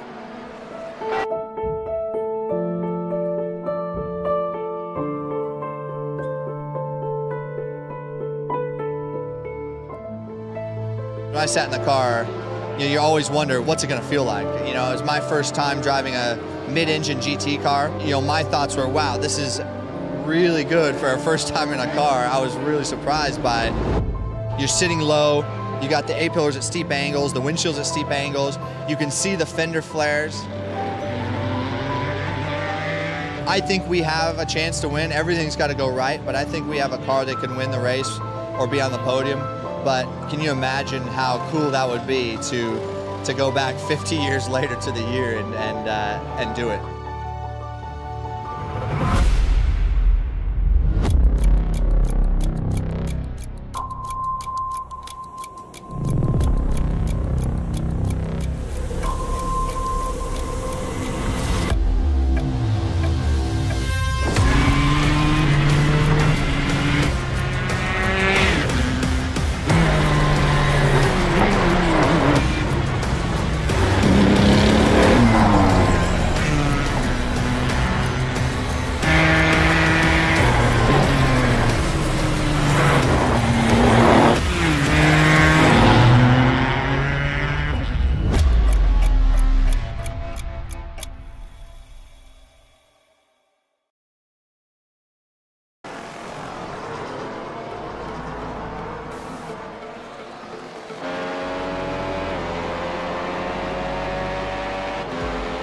When I sat in the car, you always wonder, what's it going to feel like? It was my first time driving a mid-engine GT car. My thoughts were, wow, this is really good for a first time in a car. I was really surprised by it. You're sitting low, You got the A-pillars at steep angles, the windshields at steep angles. You can see the fender flares. I think we have a chance to win. Everything's got to go right, but I think we have a car that can win the race or be on the podium. But can you imagine how cool that would be to go back 50 years later to the year and do it?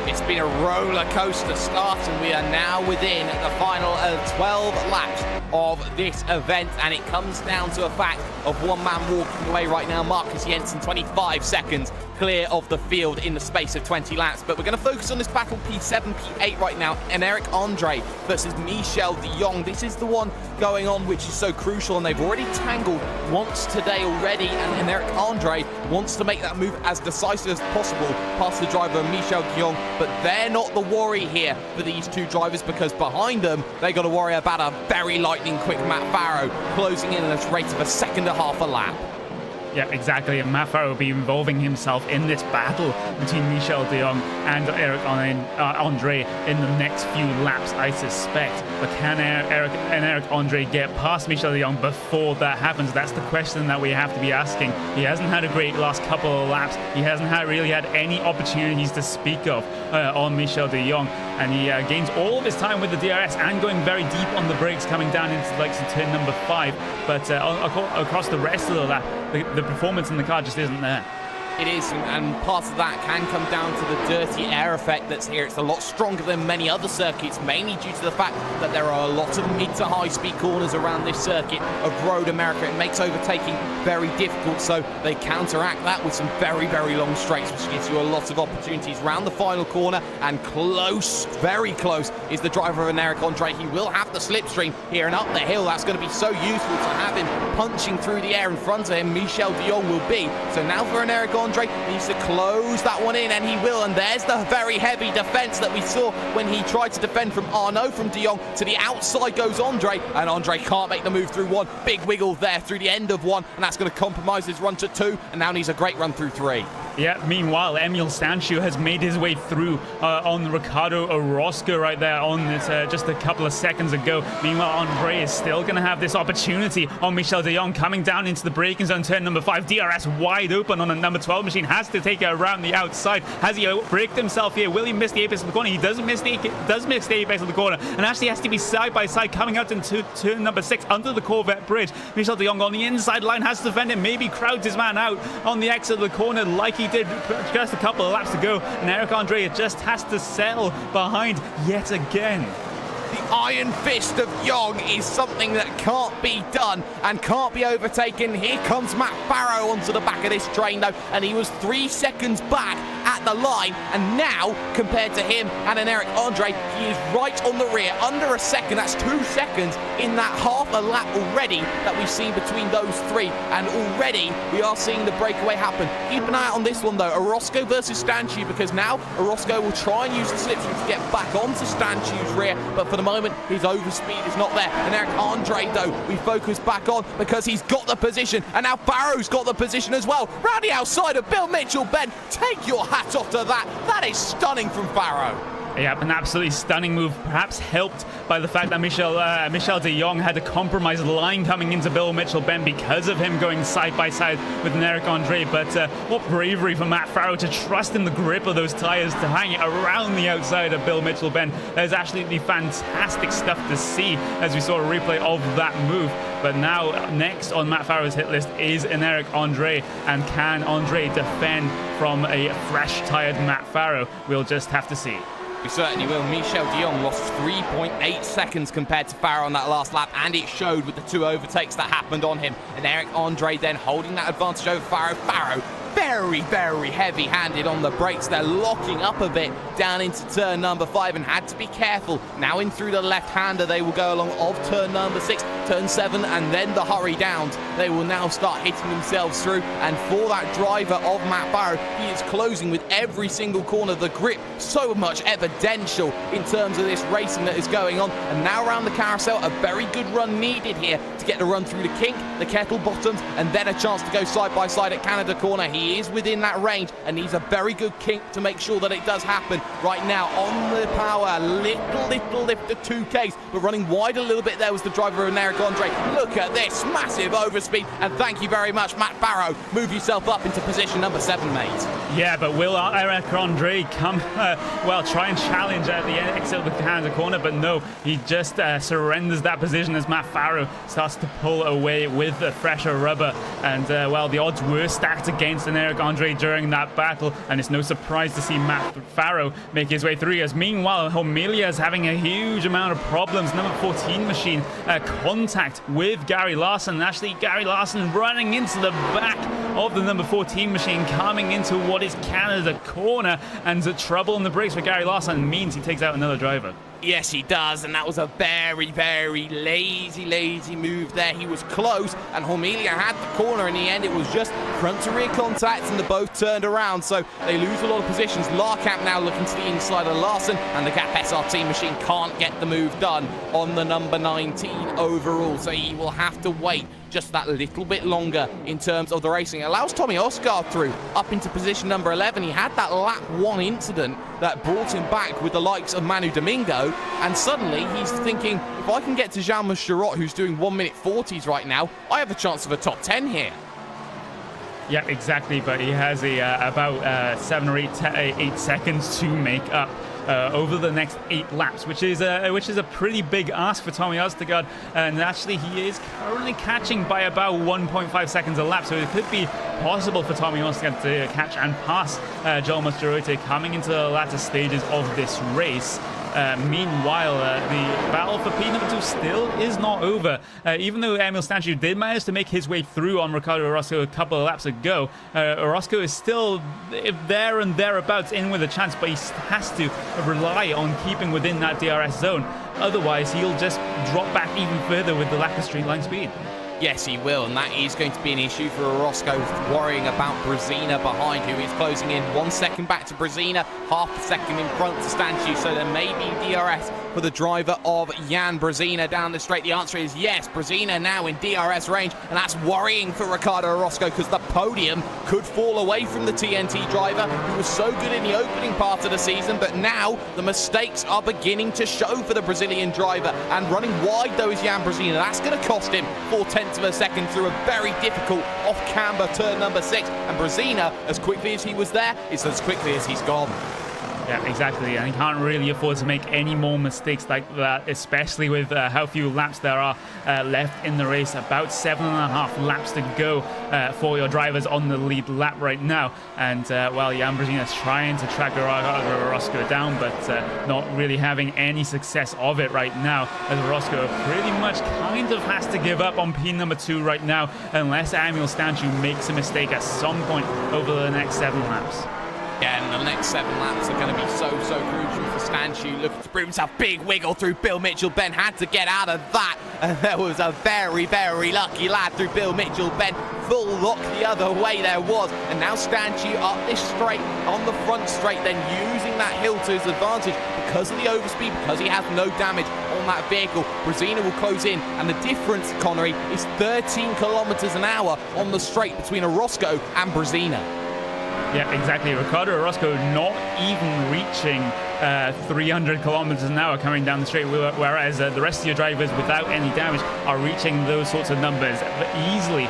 It's been a roller coaster start, and we are now within the final 12 laps of this event, and it comes down to a fact of one man walking away right now. Marcus Jensen, 25 seconds clear of the field in the space of 20 laps. But we're going to focus on this battle P7, P8 right now, and Eric Andre versus Michel de Jong. This is the one going on which is so crucial, and they've already tangled once today already, and Eric Andre wants to make that move as decisive as possible past the driver Michel de Jong. But they're not the worry here for these two drivers, because behind them they got to worry about a very lightning quick Matt Farrow closing in at a rate of a second and a half a lap. Yeah, exactly. And Matt Farrow will be involving himself in this battle between Michel de Jong and Eric Andre in the next few laps, I suspect. But can Eric Andre get past Michel de Jong before that happens? That's the question that we have to be asking. He hasn't had a great last couple of laps. He hasn't really had any opportunities to speak of on Michel de Jong. And he gains all of his time with the DRS and going very deep on the brakes, coming down into like turn number 5. But across the rest of the lap, the performance in the car just isn't there. It is, and part of that can come down to the dirty air effect that's here. It's a lot stronger than many other circuits, mainly due to the fact that there are a lot of mid to high speed corners around this circuit of Road America. It makes overtaking very difficult, so they counteract that with some very, very long straights, which gives you a lot of opportunities around the final corner. And close, very close, is the driver of Eric Andre. He will have the slipstream here and up the hill. That's going to be so useful to have him punching through the air in front of him. Michel de Jong will be. So now for an Eric Andre, needs to close that one in, and he will. And there's the very heavy defense that we saw when he tried to defend from Arnaud from de Jong. To the outside goes Andre, and Andre can't make the move through 1. Big wiggle there through the end of 1, and that's going to compromise his run to 2, and now needs a great run through 3. Yeah, meanwhile, Emil Stanchu has made his way through on Ricardo Orozco right there on this just a couple of seconds ago. Meanwhile, Andre is still going to have this opportunity on Michel de Jong coming down into the braking zone, turn number 5. DRS wide open on a number 12 machine, has to take it around the outside. Has he braked himself here? Will he miss the apex of the corner? He doesn't miss the apex of the corner, and actually has to be side by side coming out into turn number 6 under the Corvette bridge. Michel de Jong on the inside line has to defend it, maybe crowds his man out on the exit of the corner like he did just a couple of laps to go, and Eric Andre just has to settle behind yet again. The iron fist of Jong is something that can't be done and can't be overtaken. Here comes Matt Farrow onto the back of this train though, and he was 3 seconds back at the line, and now compared to him and an Eric Andre, he is right on the rear, under a second. That's 2 seconds in that half a lap already that we've seen between those three, and already we are seeing the breakaway happen. Keep an eye out on this one though, Orozco versus Stanchu, because now Orozco will try and use the slipstream to get back onto Stanchu's rear, but for the moment his overspeed is not there. And Eric Andre though, we focus back on because he's got the position, and now Farrow's got the position as well. Round the outside of Bill Mitchell. Ben, take your hat off to that. That is stunning from Farrow. Yeah, an absolutely stunning move, perhaps helped by the fact that Michel de Jong had a compromised line coming into Bill Mitchell-Ben because of him going side by side with Eric Andre. But what bravery for Matt Farrow to trust in the grip of those tires to hang it around the outside of Bill Mitchell-Ben. That is absolutely fantastic stuff to see as we saw a replay of that move. But now, next on Matt Farrow's hit list is Eric Andre. And can Andre defend from a fresh-tired Matt Farrow? We'll just have to see. We certainly will. Michel de Jong lost 3.8 seconds compared to Farrow on that last lap, and it showed with the 2 overtakes that happened on him. And Eric Andre then holding that advantage over Farrow. Farrow very, very heavy-handed on the brakes. They're locking up a bit down into turn number 5 and had to be careful. Now in through the left-hander, they will go along of turn number 6, turn 7, and then the hurry downs. They will now start hitting themselves through, and for that driver of Matt Farrow, he is closing with every single corner. The grip so much evidential in terms of this racing that is going on. And now around the carousel, a very good run needed here to get the run through the kink, the kettle bottoms, and then a chance to go side by side at Canada corner. He is within that range and needs a very good kink to make sure that it does happen. Right now on the power, little lift of 2Ks, but running wide a little bit there was the driver of Eric Andre. Look at this massive overspeed, and thank you very much, Matt Farrow. Move yourself up into position number 7, mate. Yeah, but will Eric Andre come, try and challenge at the exit of the Canada corner, but no, he just surrenders that position as Matt Farrow starts to pull away with the fresher rubber. And, the odds were stacked against Eric Andre during that battle, and it's no surprise to see Matt Farrow make his way through. As meanwhile, Homelia is having a huge amount of problems. Number 14 machine contact with Gary Larson. And actually, Gary Larson running into the back of the number 14 machine, coming into what is Canada corner, and the trouble on the brakes for Gary Larson means he takes out another driver. Yes, he does, and that was a very, very lazy move there. He was close, and Homelia had the corner. In the end, it was just front to rear contact, and they both turned around, so they lose a lot of positions. Larkamp now looking to the inside of Larson, and the Gap SRT machine can't get the move done on the number 19 overall, so he will have to wait just that little bit longer in terms of the racing. It allows Tommy Osgaard through up into position number 11. He had that lap 1 incident that brought him back with the likes of Manu Domingo, and suddenly he's thinking, if I can get to Jean Moucherot, who's doing 1:40s right now, I have a chance of a top 10 here. Yeah, exactly, but he has about 7 or 8 seconds to make up over the next 8 laps, which is a pretty big ask for Tommy Osgaard. And actually, he is currently catching by about 1.5 seconds a lap, so it could be possible for Tommy Osgaard to catch and pass Joel Mastroianni coming into the latter stages of this race. Meanwhile, the battle for P2 still is not over. Even though Emil Stanchu did manage to make his way through on Ricardo Orozco a couple of laps ago, Orozco is still there and thereabouts in with a chance, but he has to rely on keeping within that DRS zone. Otherwise, he'll just drop back even further with the lack of straight line speed. Yes, he will, and that is going to be an issue for Orozco, worrying about Brezina behind, who is closing in 1 second back to Brezina, half a second in front to Stanchu, so there may be DRS for the driver of Jan Brezina down the straight. The answer is yes, Brezina now in DRS range, and that's worrying for Ricardo Orozco, because the podium could fall away from the TNT driver, who was so good in the opening part of the season, but now the mistakes are beginning to show for the Brazilian driver, and running wide though is Jan Brezina. That's going to cost him 0.4 of a second through a very difficult off-camber turn number 6, and Brezina, as quickly as he was there, is as quickly as he's gone. Yeah, exactly, and he can't really afford to make any more mistakes like that, especially with how few laps there are left in the race. About 7.5 laps to go for your drivers on the lead lap right now. And, Jan Brezina is trying to track Orozco down, but not really having any success of it right now, as Orozco pretty much kind of has to give up on P2 right now, unless Emil Stanchu makes a mistake at some point over the next 7 laps. Yeah, and the next 7 laps are going to be so crucial for Stanchu, looking to prove himself. Big wiggle through Bill Mitchell-Ben, had to get out of that, and there was a very lucky lad through Bill Mitchell-Ben. Full lock the other way there was, and now Stanchu up this straight, on the front straight, then using that hill to his advantage because of the overspeed, because he has no damage on that vehicle. Brezina will close in, and the difference, Connery, is 13 kilometers an hour on the straight between Orozco and Brezina. Yeah, exactly. Ricardo Orozco not even reaching 300 kilometers an hour coming down the straight, whereas the rest of your drivers without any damage are reaching those sorts of numbers easily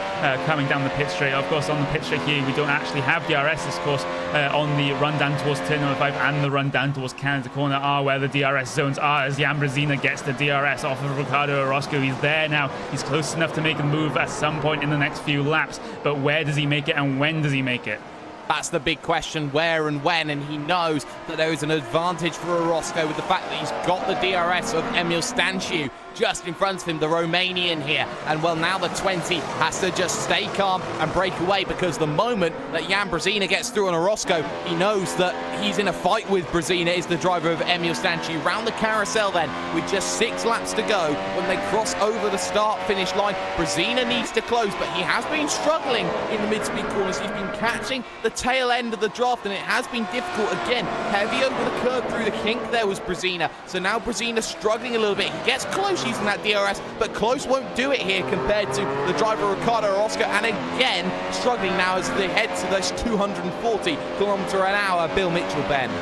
coming down the pit straight. Of course, on the pit straight here, we don't actually have DRS, of course, on the run down towards turn number 5 and the run down towards Canada corner are where the DRS zones are, as Jan Brzezina gets the DRS off of Ricardo Orozco. He's there now. He's close enough to make a move at some point in the next few laps, but where does he make it and when does he make it? That's the big question, where and when, and he knows that there is an advantage for Orozco with the fact that he's got the DRS of Emil Stanciu just in front of him, the Romanian here. And well, now the 20 has to just stay calm and break away, because the moment that Jan Brzezina gets through on Orozco, he knows that he's in a fight with Brzezina, is the driver of Emil Stanciu. Round the carousel then, with just 6 laps to go, when they cross over the start-finish line, Brzezina needs to close, but he has been struggling in the mid-speed corners. He's been catching the tail end of the draft, and it has been difficult. Again, heavy over the curve through the kink there was Brzezina. So now Brzezina struggling a little bit. He gets close using that DRS, but close won't do it here compared to the driver Ricardo Orozco, and again struggling now as they head to this 240 km/h Bill Mitchell bend.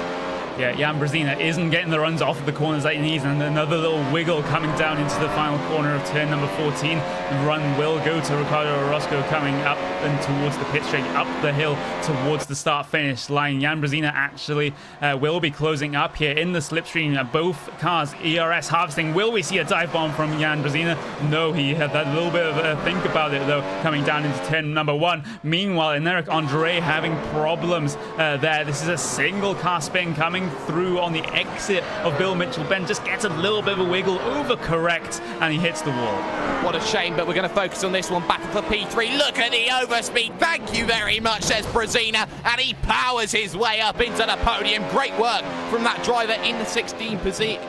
Yeah, Jan Brzezina isn't getting the runs off of the corners that he needs, and another little wiggle coming down into the final corner of turn number 14. The run will go to Ricardo Orozco coming up and towards the pit straight, up the hill towards the start-finish line. Jan Brzezina actually will be closing up here in the slipstream. Both cars ERS harvesting. Will we see a dive bomb from Jan Brzezina? No, he had that little bit of a think about it though, coming down into turn number 1. Meanwhile, Eric Andre having problems there. This is a single car spin coming through on the exit of Bill Mitchell bend, just gets a little bit of a wiggle, overcorrects, and he hits the wall. What a shame, but we're going to focus on this one. Battle for P3. Look at the overspeed. Thank you very much, says Brzezina, and he powers his way up into the podium. Great work from that driver in the 16th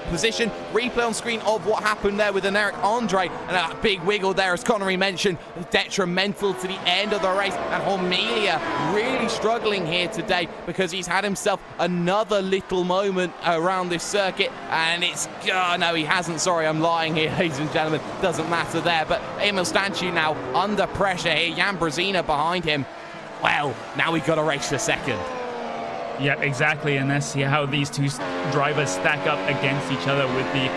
position. Replay on screen of what happened there with an Eric Andre, and a big wiggle there, as Connery mentioned, detrimental to the end of the race. And Hormelia really struggling here today, because he's had himself another little moment around this circuit, and it's no, he hasn't, sorry, I'm lying here, ladies and gentlemen, doesn't matter there. But Emil Stanciu now under pressure here, Jan Brzezina behind him. Well, now we've got to race for second. Yeah, exactly, and let's see how these two drivers stack up against each other with the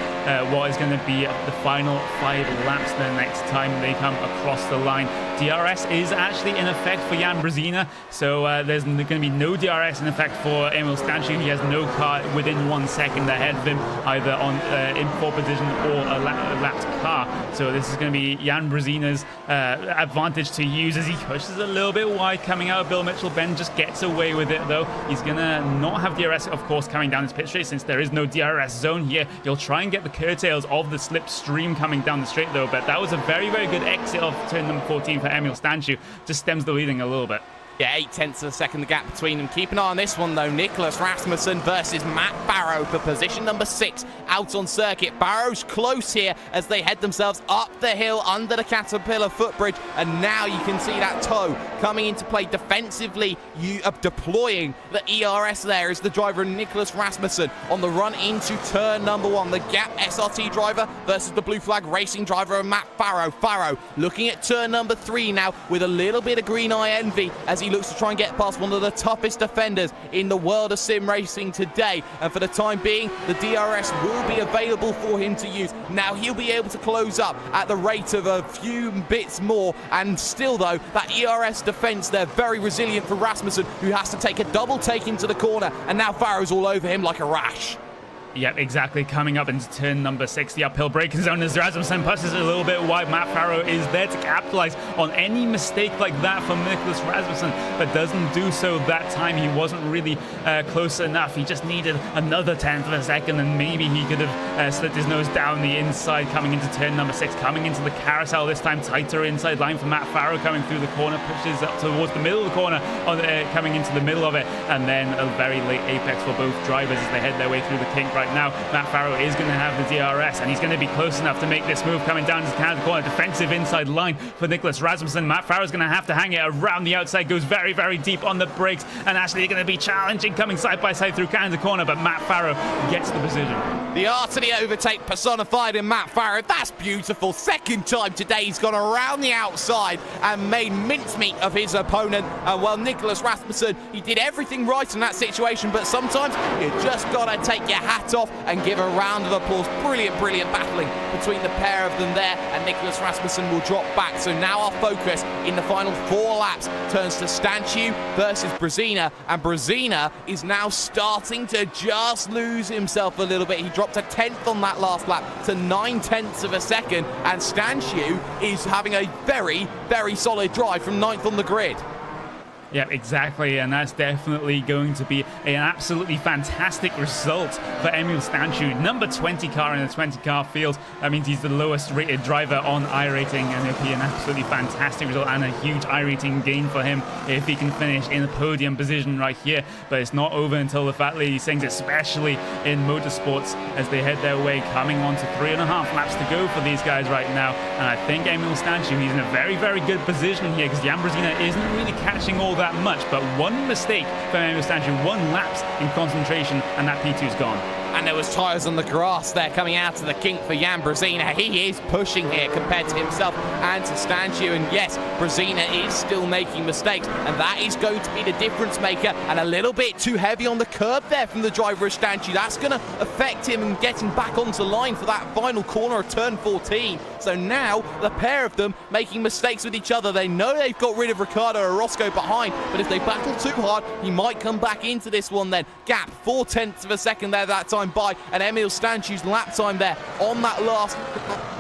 what is going to be the final 5 laps the next time they come across the line. DRS is actually in effect for Jan Brzezina, so there's going to be no DRS in effect for Emil Stanciu. He has no car within 1 second ahead of him, either on in pole position or a lapped car. So this is going to be Jan Brzezina's advantage to use, as he pushes a little bit wide coming out of Bill Mitchell bend, just gets away with it though. He's going to not have DRS, of course, coming down his pit straight, since there is no DRS zone here. He'll try and get the curtails of the slipstream coming down the straight though, but that was a very, very good exit of turn number 14 for Emil Stanciu. Just stems the leading a little bit. Yeah, 0.8 of a second the gap between them. Keep an eye on this one though. Nicholas Rasmussen versus Matt Barrow for position number 6 out on circuit. Barrow's close here as they head themselves up the hill under the Caterpillar footbridge, and now you can see that toe coming into play defensively. Deploying the ERS there is the driver Nicholas Rasmussen on the run into turn number 1. The Gap SRT driver versus the Blue Flag Racing driver Matt Farrow. Farrow looking at turn number 3 now with a little bit of green eye envy as he looks to try and get past one of the toughest defenders in the world of sim racing today. And for the time being, the DRS will be available for him to use. Now he'll be able to close up at the rate of a few bits more, and still though, that ERS defense there, very resilient for Rasmussen, who has to take a double take into the corner, and now Farrow's all over him like a rash. Yep, exactly. Coming up into turn number 6, the uphill braking zone as Rasmussen pushes it a little bit wide. Matt Farrow is there to capitalize on any mistake like that from Nicholas Rasmussen, but doesn't do so that time. He wasn't really close enough. He just needed another 1/10 of a second, and maybe he could have slipped his nose down the inside coming into turn number 6. Coming into the carousel this time, tighter inside line for Matt Farrow coming through the corner, pushes up towards the middle of the corner, coming into the middle of it, and then a very late apex for both drivers as they head their way through the kink right right now. Matt Farrow is going to have the DRS, and he's going to be close enough to make this move coming down to the Canada corner. Defensive inside line for Nicholas Rasmussen. Matt Farrow's going to have to hang it around the outside, goes very, very deep on the brakes, and actually they're going to be challenging coming side by side through Canada corner, but Matt Farrow gets the position. The art of the overtake personified in Matt Farrow. That's beautiful. Second time today he's gone around the outside and made mincemeat of his opponent. And well, Nicholas Rasmussen, he did everything right in that situation, but sometimes you just got to take your hat off and give a round of applause. Brilliant, brilliant battling between the pair of them there, and Nicholas Rasmussen will drop back. So now our focus in the final 4 laps turns to Stanciu versus Brezina, and Brezina is now starting to just lose himself a little bit. He dropped a 10th on that last lap to 9/10 of a second, and Stanciu is having a very, very solid drive from 9th on the grid. Yeah, exactly, and that's definitely going to be an absolutely fantastic result for Emil Stanciu. Number 20 car in the 20-car field. That means he's the lowest rated driver on iRating, and it'll be an absolutely fantastic result and a huge iRating gain for him if he can finish in the podium position right here. But it's not over until the Fat Lady sings, especially in motorsports, as they head their way, coming on to 3.5 laps to go for these guys right now. And I think Emil Stanciu, he's in a very, very good position here, because Jan Brezina isn't really catching all that much, but one mistake for Emil Stanciu, 1 lapse in concentration, and that P2's gone. And there was tyres on the grass there coming out of the kink for Jan Brezina. He is pushing here compared to himself and to Stanciu. And yes, Brezina is still making mistakes, and that is going to be the difference maker. And a little bit too heavy on the curb there from the driver of Stanciu. That's going to affect him in getting back onto line for that final corner of turn 14. So now the pair of them making mistakes with each other. They know they've got rid of Ricardo Orozco behind, but if they battle too hard, he might come back into this one then. Gap 0.4 of a second there that time by, and Emil Stanciu's lap time there on that last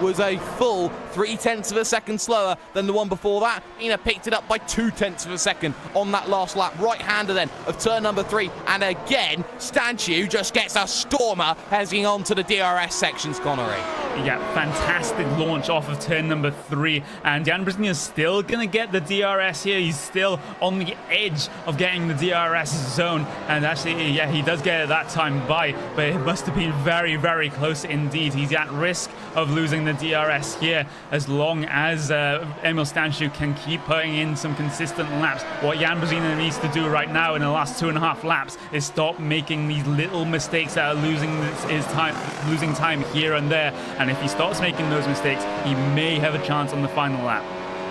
was a full 0.3 of a second slower than the one before that. Ina picked it up by 0.2 of a second on that last lap. Right-hander then of turn number 3, and again Stanciu just gets a stormer heading on to the DRS sections, Connery. Yeah, fantastic launch off of turn number 3, and Jan Brezina is still gonna get the DRS here. He's still on the edge of getting the DRS zone, and actually, yeah, he does get it that time by, but it must have been very, very close indeed. He's at risk of losing the DRS here as long as Emil Stanciu can keep putting in some consistent laps. What Jan Brezina needs to do right now in the last 2.5 laps is stop making these little mistakes that are losing time here and there. And if he starts making those mistakes, he may have a chance on the final lap.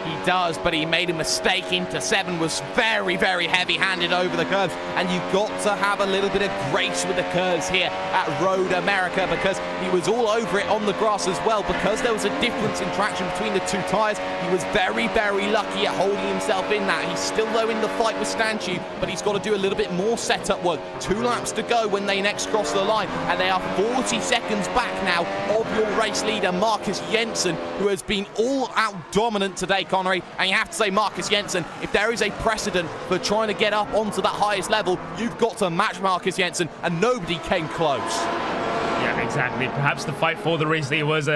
He does, but he made a mistake into 7, was very, very heavy-handed over the curves, and you've got to have a little bit of grace with the curves here at Road America, because he was all over it on the grass as well. Because there was a difference in traction between the 2 tyres, he was very, very lucky at holding himself in that. He's still, though, in the fight with Stanciu, but he's got to do a little bit more setup work. 2 laps to go when they next cross the line, and they are 40 seconds back now of your race leader, Marcus Jensen, who has been all-out dominant today, Connery. And you have to say, Marcus Jensen, if there is a precedent for trying to get up onto that highest level, you've got to match Marcus Jensen, and nobody came close. Yeah, exactly. Perhaps the fight for the race lead was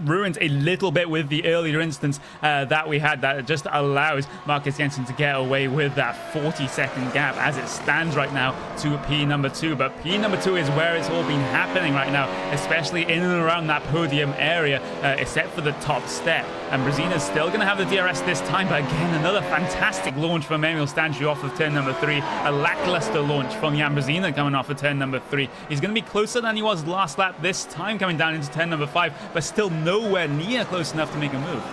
ruined a little bit with the earlier instance that we had, that just allows Marcus Jensen to get away with that 40-second gap as it stands right now to P number 2. But P number 2 is where it's all been happening right now, especially in and around that podium area, except for the top step. And Brezina's still going to have the DRS this time, but again, another fantastic launch from Emil Stanciu off of turn number 3. A lackluster launch from Jan Brezina coming off of turn number 3. He's going to be closer than he was last lap this time, coming down into turn number 5, but still nowhere near close enough to make a move.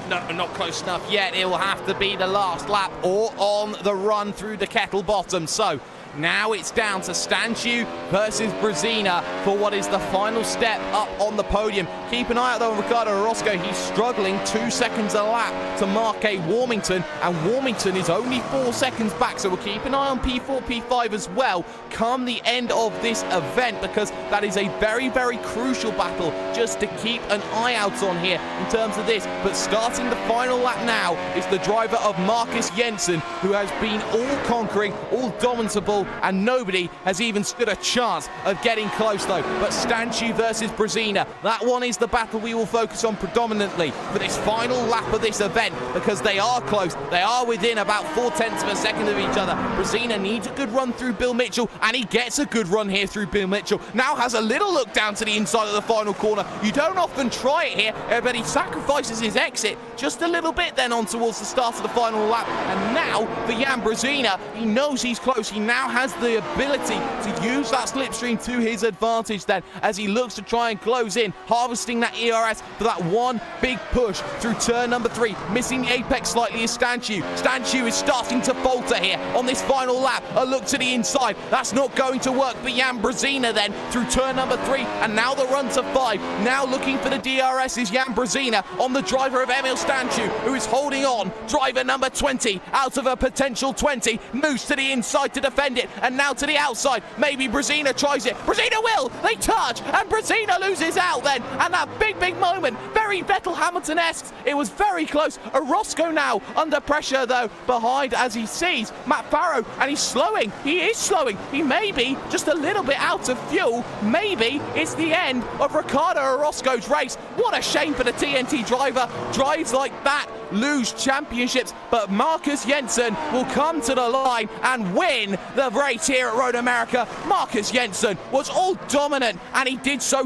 No, not close enough yet. It will have to be the last lap or on the run through the kettle bottom. So now it's down to Stanciu versus Brezina for what is the final step up on the podium. Keep an eye out though on Ricardo Orozco. He's struggling 2 seconds a lap to mark a Warmington, and Warmington is only 4 seconds back. So we'll keep an eye on P4, P5 as well come the end of this event, because that is a very, very crucial battle just to keep an eye out on here in terms of this. But starting the final lap now is the driver of Marcus Jensen, who has been all conquering, all dominable battle, and nobody has even stood a chance of getting close though. But Stanchu versus Brezina, that one is the battle we will focus on predominantly for this final lap of this event, because they are close. They are within about 0.4 of a second of each other. Brezina needs a good run through Bill Mitchell, and he gets a good run here through Bill Mitchell. Now has a little look down to the inside of the final corner. You don't often try it here, but he sacrifices his exit just a little bit then on towards the start of the final lap. And now for Jan Brezina, he knows he's close. He now has the ability to use that slipstream to his advantage then, as he looks to try and close in, harvesting that ERS for that one big push through turn number 3. Missing the apex slightly is Stanchu. Stanchu is starting to falter here on this final lap. A look to the inside. That's not going to work for Jan Brezina then through turn number 3. And now the run to 5. Now looking for the DRS is Jan Brezina on the driver of Emil Stanchu, who is holding on. Driver number 20 out of a potential 20. Moves to the inside to defend it. And now to the outside. Maybe Brezina tries it. Brezina will. They touch. And Brezina loses out then. And that big moment. Very Vettel Hamilton-esque. It was very close. Orozco now under pressure though behind as he sees Matt Farrow, and he's slowing. He is slowing. He may be just a little bit out of fuel. Maybe it's the end of Ricardo Orozco's race. What a shame for the TNT driver. Drives like that lose championships, but Marcus Jensen will come to the line and win the race here at Road America. Marcus Jensen was all dominant, and he did so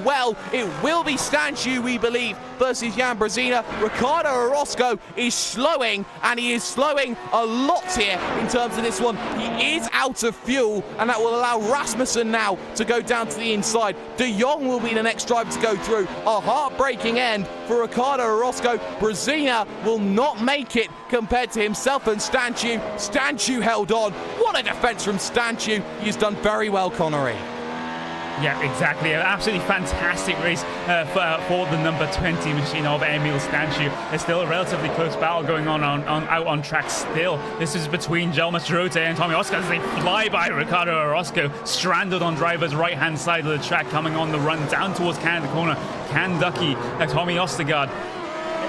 well. It will be Stanchu, we believe, versus Jan Brezina. Ricardo Orozco is slowing, and he is slowing a lot here in terms of this one. He is out of fuel, and that will allow Rasmussen now to go down to the inside. De Jong will be the next driver to go through. A heartbreaking end for Ricardo Orozco. Brezina will not make it compared to himself and Stanchu. Stanchu held on. What a defense from Stanchu. He's done very well, Connery. Yeah, exactly. An absolutely fantastic race for the number 20 machine of Emil Stanchu. There's still a relatively close battle going on out on track still. This is between Jelma Strote and Tommy Oscar as they fly by Ricardo Orozco, stranded on driver's right-hand side of the track, coming on the run down towards Canada corner. Can Ducky, Tommy Ostergaard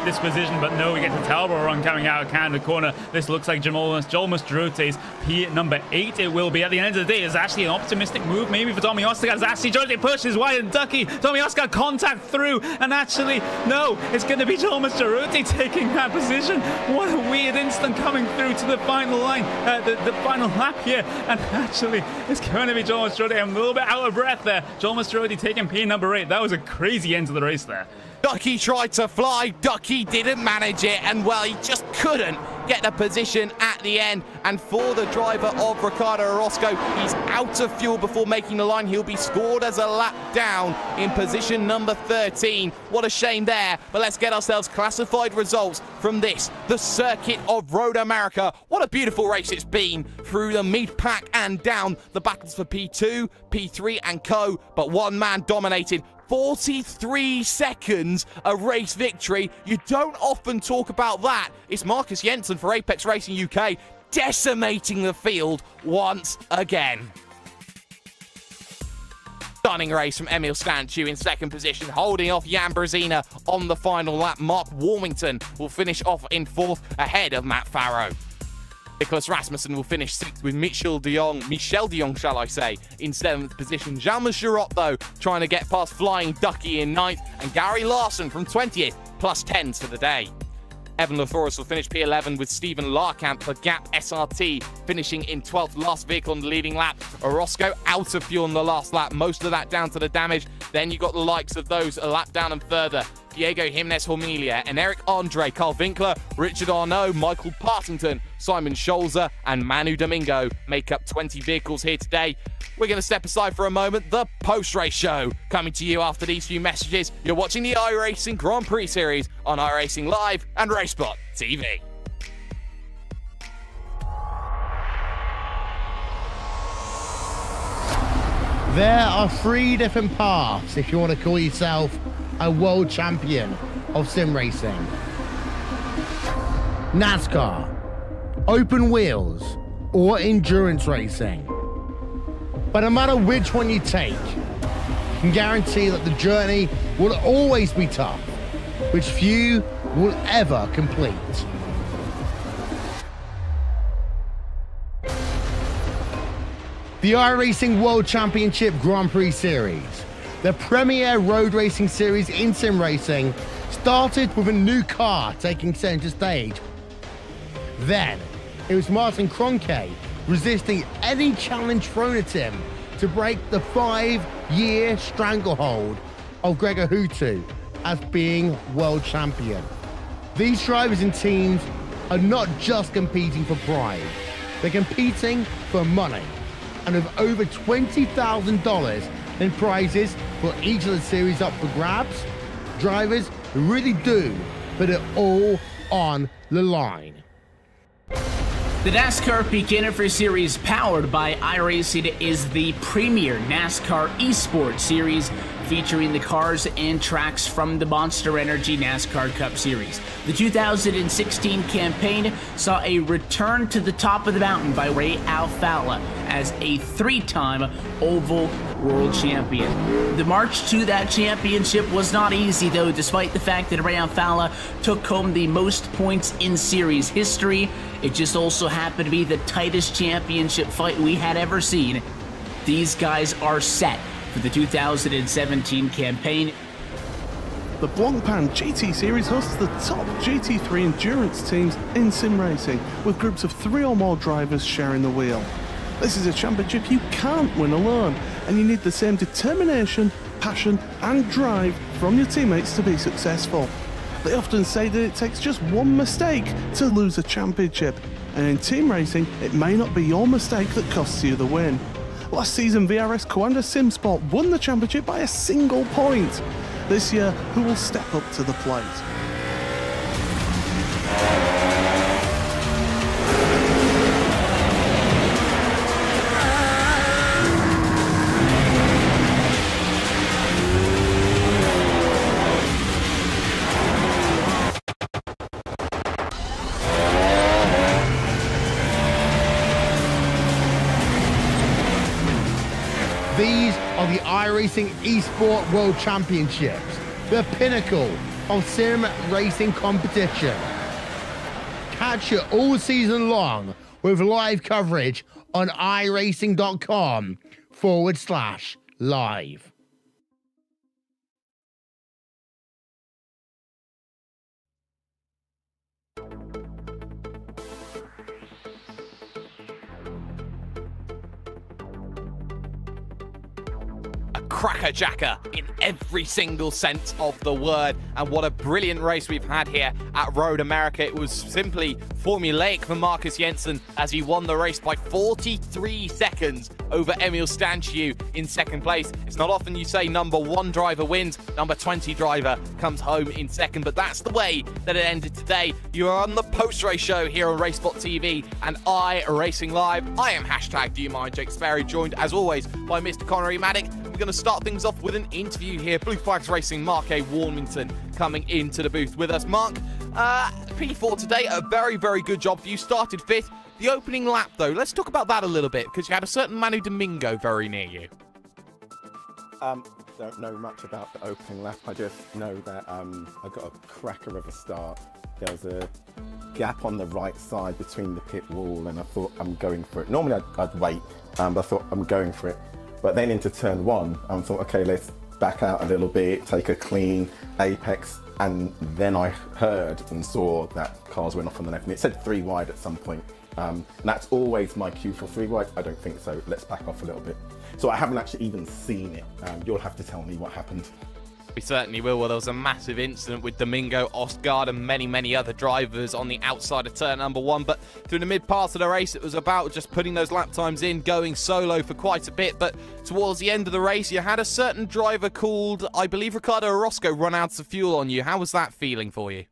this position, but no, we get the Talbot run coming out of Canada corner. This looks like Joel Mastrote's P number 8. It will be at the end of the day. It's actually an optimistic move maybe for Tommy Ostergaard. As actually Jose pushes wide and Ducky. Tommy Ostergaard contact through, and actually no, it's going to be Joel Mastrote taking that position. What a weird instant coming through to the final line, the final lap here, and actually it's going to be Joel Mastrote. I'm a little bit out of breath there. Joel Mastrote taking P number 8. That was a crazy end to the race there. Ducky tried to fly, Ducky didn't manage it, and well, he just couldn't get the position at the end. And for the driver of Ricardo Orozco, he's out of fuel before making the line. He'll be scored as a lap down in position number 13. What a shame there, but let's get ourselves classified results from this, the circuit of Road America. What a beautiful race it's been through the mid-pack and down the battles for P2, P3 and co, but one man dominated. 43 seconds, a race victory. You don't often talk about that. It's Marcus Jensen for Apex Racing UK, decimating the field once again. Stunning race from Emil Stanchu in second position, holding off Jan Brezina on the final lap. Mark Warmington will finish off in fourth, ahead of Matt Farrow. Nicholas Rasmussen will finish 6th with Michel de Jong, shall I say, in 7th position. Jalma Sharot, though, trying to get past Flying Ducky in 9th, and Gary Larson from 20th, plus 10s for the day. Evan Lathoris will finish P11 with Stephen Larkamp for Gap SRT, finishing in 12th, last vehicle on the leading lap. Orozco out of fuel on the last lap, most of that down to the damage. Then you got the likes of those a lap down and further. Diego Jimenez Hormilia and Eric Andre, Carl Winkler, Richard Arnaud, Michael Partington, Simon Scholzer, and Manu Domingo make up 20 vehicles here today. We're going to step aside for a moment. The post-race show coming to you after these few messages. You're watching the iRacing Grand Prix Series on iRacing Live and RaceSpotTV. There are 3 different paths if you want to call yourself a world champion of sim racing. NASCAR, open wheels, or endurance racing. But no matter which one you take, you can guarantee that the journey will always be tough, which few will ever complete. The iRacing World Championship Grand Prix Series, the premier road racing series in sim racing, started with a new car taking center stage. Then, it was Martin Kroenke resisting any challenge thrown at him to break the 5-year stranglehold of Gregor Hutu as being world champion. These drivers and teams are not just competing for pride, they're competing for money. And with over $20,000 in prizes for each of the series up for grabs, drivers really do put it all on the line. The NASCAR Grand Prix Series, powered by iRacing, is the premier NASCAR esports series featuring the cars and tracks from the Monster Energy NASCAR Cup Series. The 2016 campaign saw a return to the top of the mountain by Ray Alfalla as a 3-time Oval World Champion. The march to that championship was not easy, though, despite the fact that Ray Alfalla took home the most points in series history. It just also happened to be the tightest championship fight we had ever seen. These guys are set for the 2017 campaign. The Blancpain GT Series hosts the top GT3 endurance teams in sim racing, with groups of 3 or more drivers sharing the wheel. This is a championship you can't win alone, and you need the same determination, passion and drive from your teammates to be successful. They often say that it takes just one mistake to lose a championship, and in team racing, it may not be your mistake that costs you the win. Last season, VRS Coanda SimSport won the championship by a single point. This year, who will step up to the plate? These are the iRacing Esport World Championships, the pinnacle of sim racing competition. Catch it all season long with live coverage on iracing.com/live. Crackerjacker in every single sense of the word, and what a brilliant race we've had here at Road America. It was simply formulaic for Marcus Jensen as he won the race by 43 seconds over Emil Stanciu in second place. It's not often you say number 1 driver wins, number 20 driver comes home in second, but that's the way that it ended today. You are on the post-race show here on RaceSpotTV and iRacing Live. I am #DoYouMindJake Sparey, joined as always by Mr. Connery Maddick. We're going to start things off with an interview here. Blue Flags Racing, Mark A. Warmington coming into the booth with us. Mark, P4 today, a very, very good job for you. Started 5th. The opening lap, though, let's talk about that a little bit, because you had a certain Manu Domingo very near you. Don't know much about the opening lap. I just know that I got a cracker of a start. There was a gap on the right side between the pit wall, and I thought, I'm going for it. Normally I'd wait, but I thought, I'm going for it. But then into turn 1, I thought, okay, let's back out a little bit, take a clean apex, and then I heard and saw that cars went off on the left, and it said 3 wide at some point. And that's always my cue for 3 wide. I don't think so. Let's back off a little bit. So I haven't actually even seen it. You'll have to tell me what happened. We certainly will. Well, there was a massive incident with Domingo, Osgard and many, many other drivers on the outside of turn number 1. But through the mid part of the race, it was about just putting those lap times in, going solo for quite a bit. But towards the end of the race, you had a certain driver called, I believe, Ricardo Orozco run out of fuel on you. How was that feeling for you?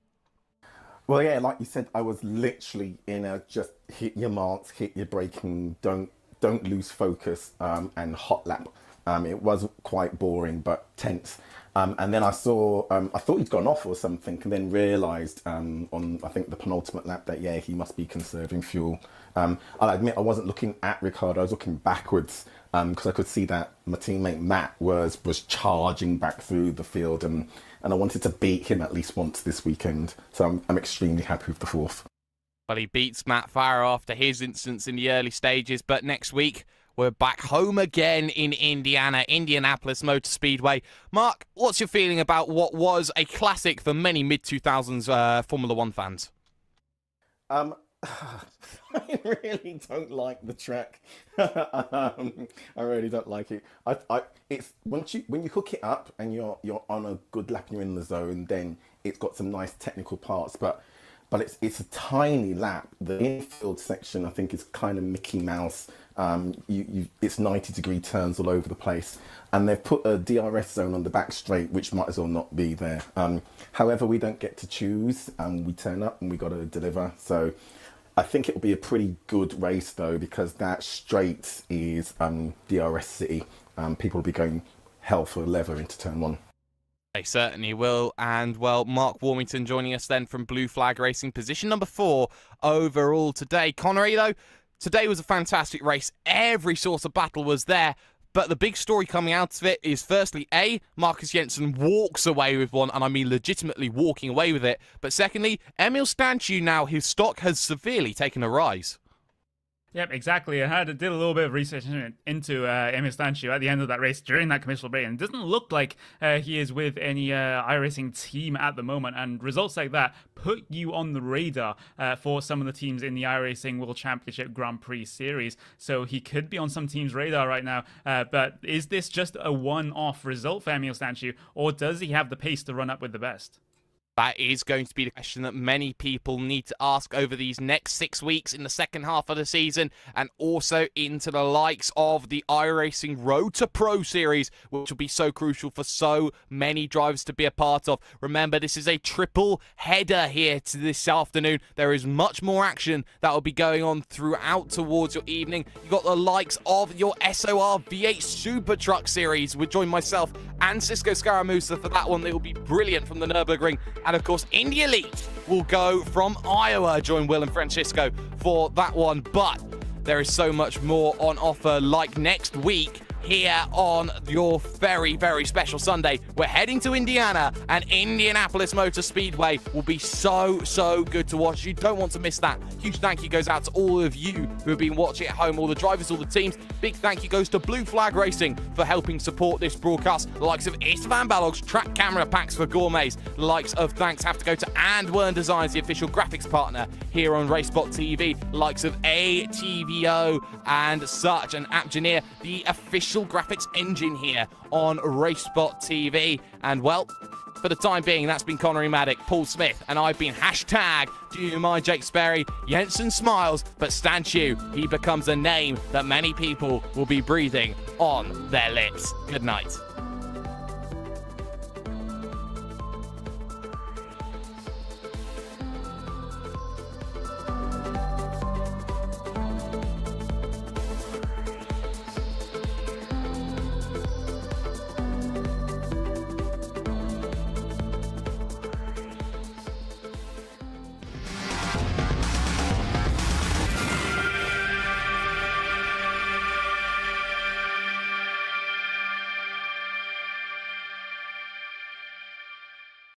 Well, yeah, like you said, I was literally in a just hit your marks, hit your braking, don't lose focus, and hot lap. It was quite boring, but tense. And then I saw, I thought he'd gone off or something, and then realised on, I think, the penultimate lap that, yeah, he must be conserving fuel. I'll admit I wasn't looking at Ricardo, I was looking backwards, because I could see that my teammate Matt was charging back through the field, and I wanted to beat him at least once this weekend. So I'm extremely happy with the 4th. Well, he beats Matt Farah after his instance in the early stages, but next week We're back home again in Indiana, Indianapolis Motor Speedway. Mark, what's your feeling about what was a classic for many mid-2000s Formula One fans? I really don't like the track. I really don't like it. It's when you hook it up and you're on a good lap and you're in the zone, then it's got some nice technical parts, but it's a tiny lap. The infield section, I think, is kind of Mickey Mouse. It's 90-degree turns all over the place, and they've put a DRS zone on the back straight, which might as well not be there. However, we don't get to choose, and we turn up and we got to deliver. So I think it'll be a pretty good race, though, because that straight is DRS city. People will be going hell for leather into turn one. They certainly will. And, well, Mark Warmington joining us then from Blue Flag Racing, position number 4 overall today. Connery, though, today was a fantastic race. Every sort of battle was there. But the big story coming out of it is, firstly, A, Marcus Jensen walks away with one, and I mean legitimately walking away with it. But secondly, Emil Stanchu now, his stock has severely taken a rise. Yep, exactly. I did a little bit of research into Emil Stanchu at the end of that race during that commercial break, and it doesn't look like he is with any iRacing team at the moment, and results like that put you on the radar for some of the teams in the iRacing World Championship Grand Prix Series, so he could be on some teams' radar right now, but is this just a one-off result for Emil Stanchu, or does he have the pace to run up with the best? That is going to be the question that many people need to ask over these next 6 weeks in the second half of the season, and also into the likes of the iRacing Road to Pro Series, which will be so crucial for so many drivers to be a part of. Remember, this is a triple header here to this afternoon. There is much more action that will be going on throughout towards your evening. You've got the likes of your SOR V8 Super Truck Series. We'll join myself and Cisco Scaramuza for that one. It will be brilliant from the Nürburgring. And of course, Indy Elite will go from Iowa. Join Will and Francisco for that one. But there is so much more on offer, like next week here on your very, very special Sunday. We're heading to Indiana, and Indianapolis Motor Speedway will be so good to watch. You don't want to miss that. Huge thank you goes out to all of you who have been watching at home, all the drivers, all the teams. Big thank you goes to Blue Flag Racing for helping support this broadcast. The likes of Istvan Balog's track camera packs for gourmets. The likes of thanks have to go to Andwern Designs, the official graphics partner here on RaceSpotTV. The likes of ATVO and such, and Apgeneer, the official graphics engine here on RaceSpotTV. And well, for the time being, that's been Connery, Maddick, Paul Smith, and I've been hashtag Do You Mind Jake Sparey. Jensen smiles, but Stanchu, he becomes a name that many people will be breathing on their lips. Good night.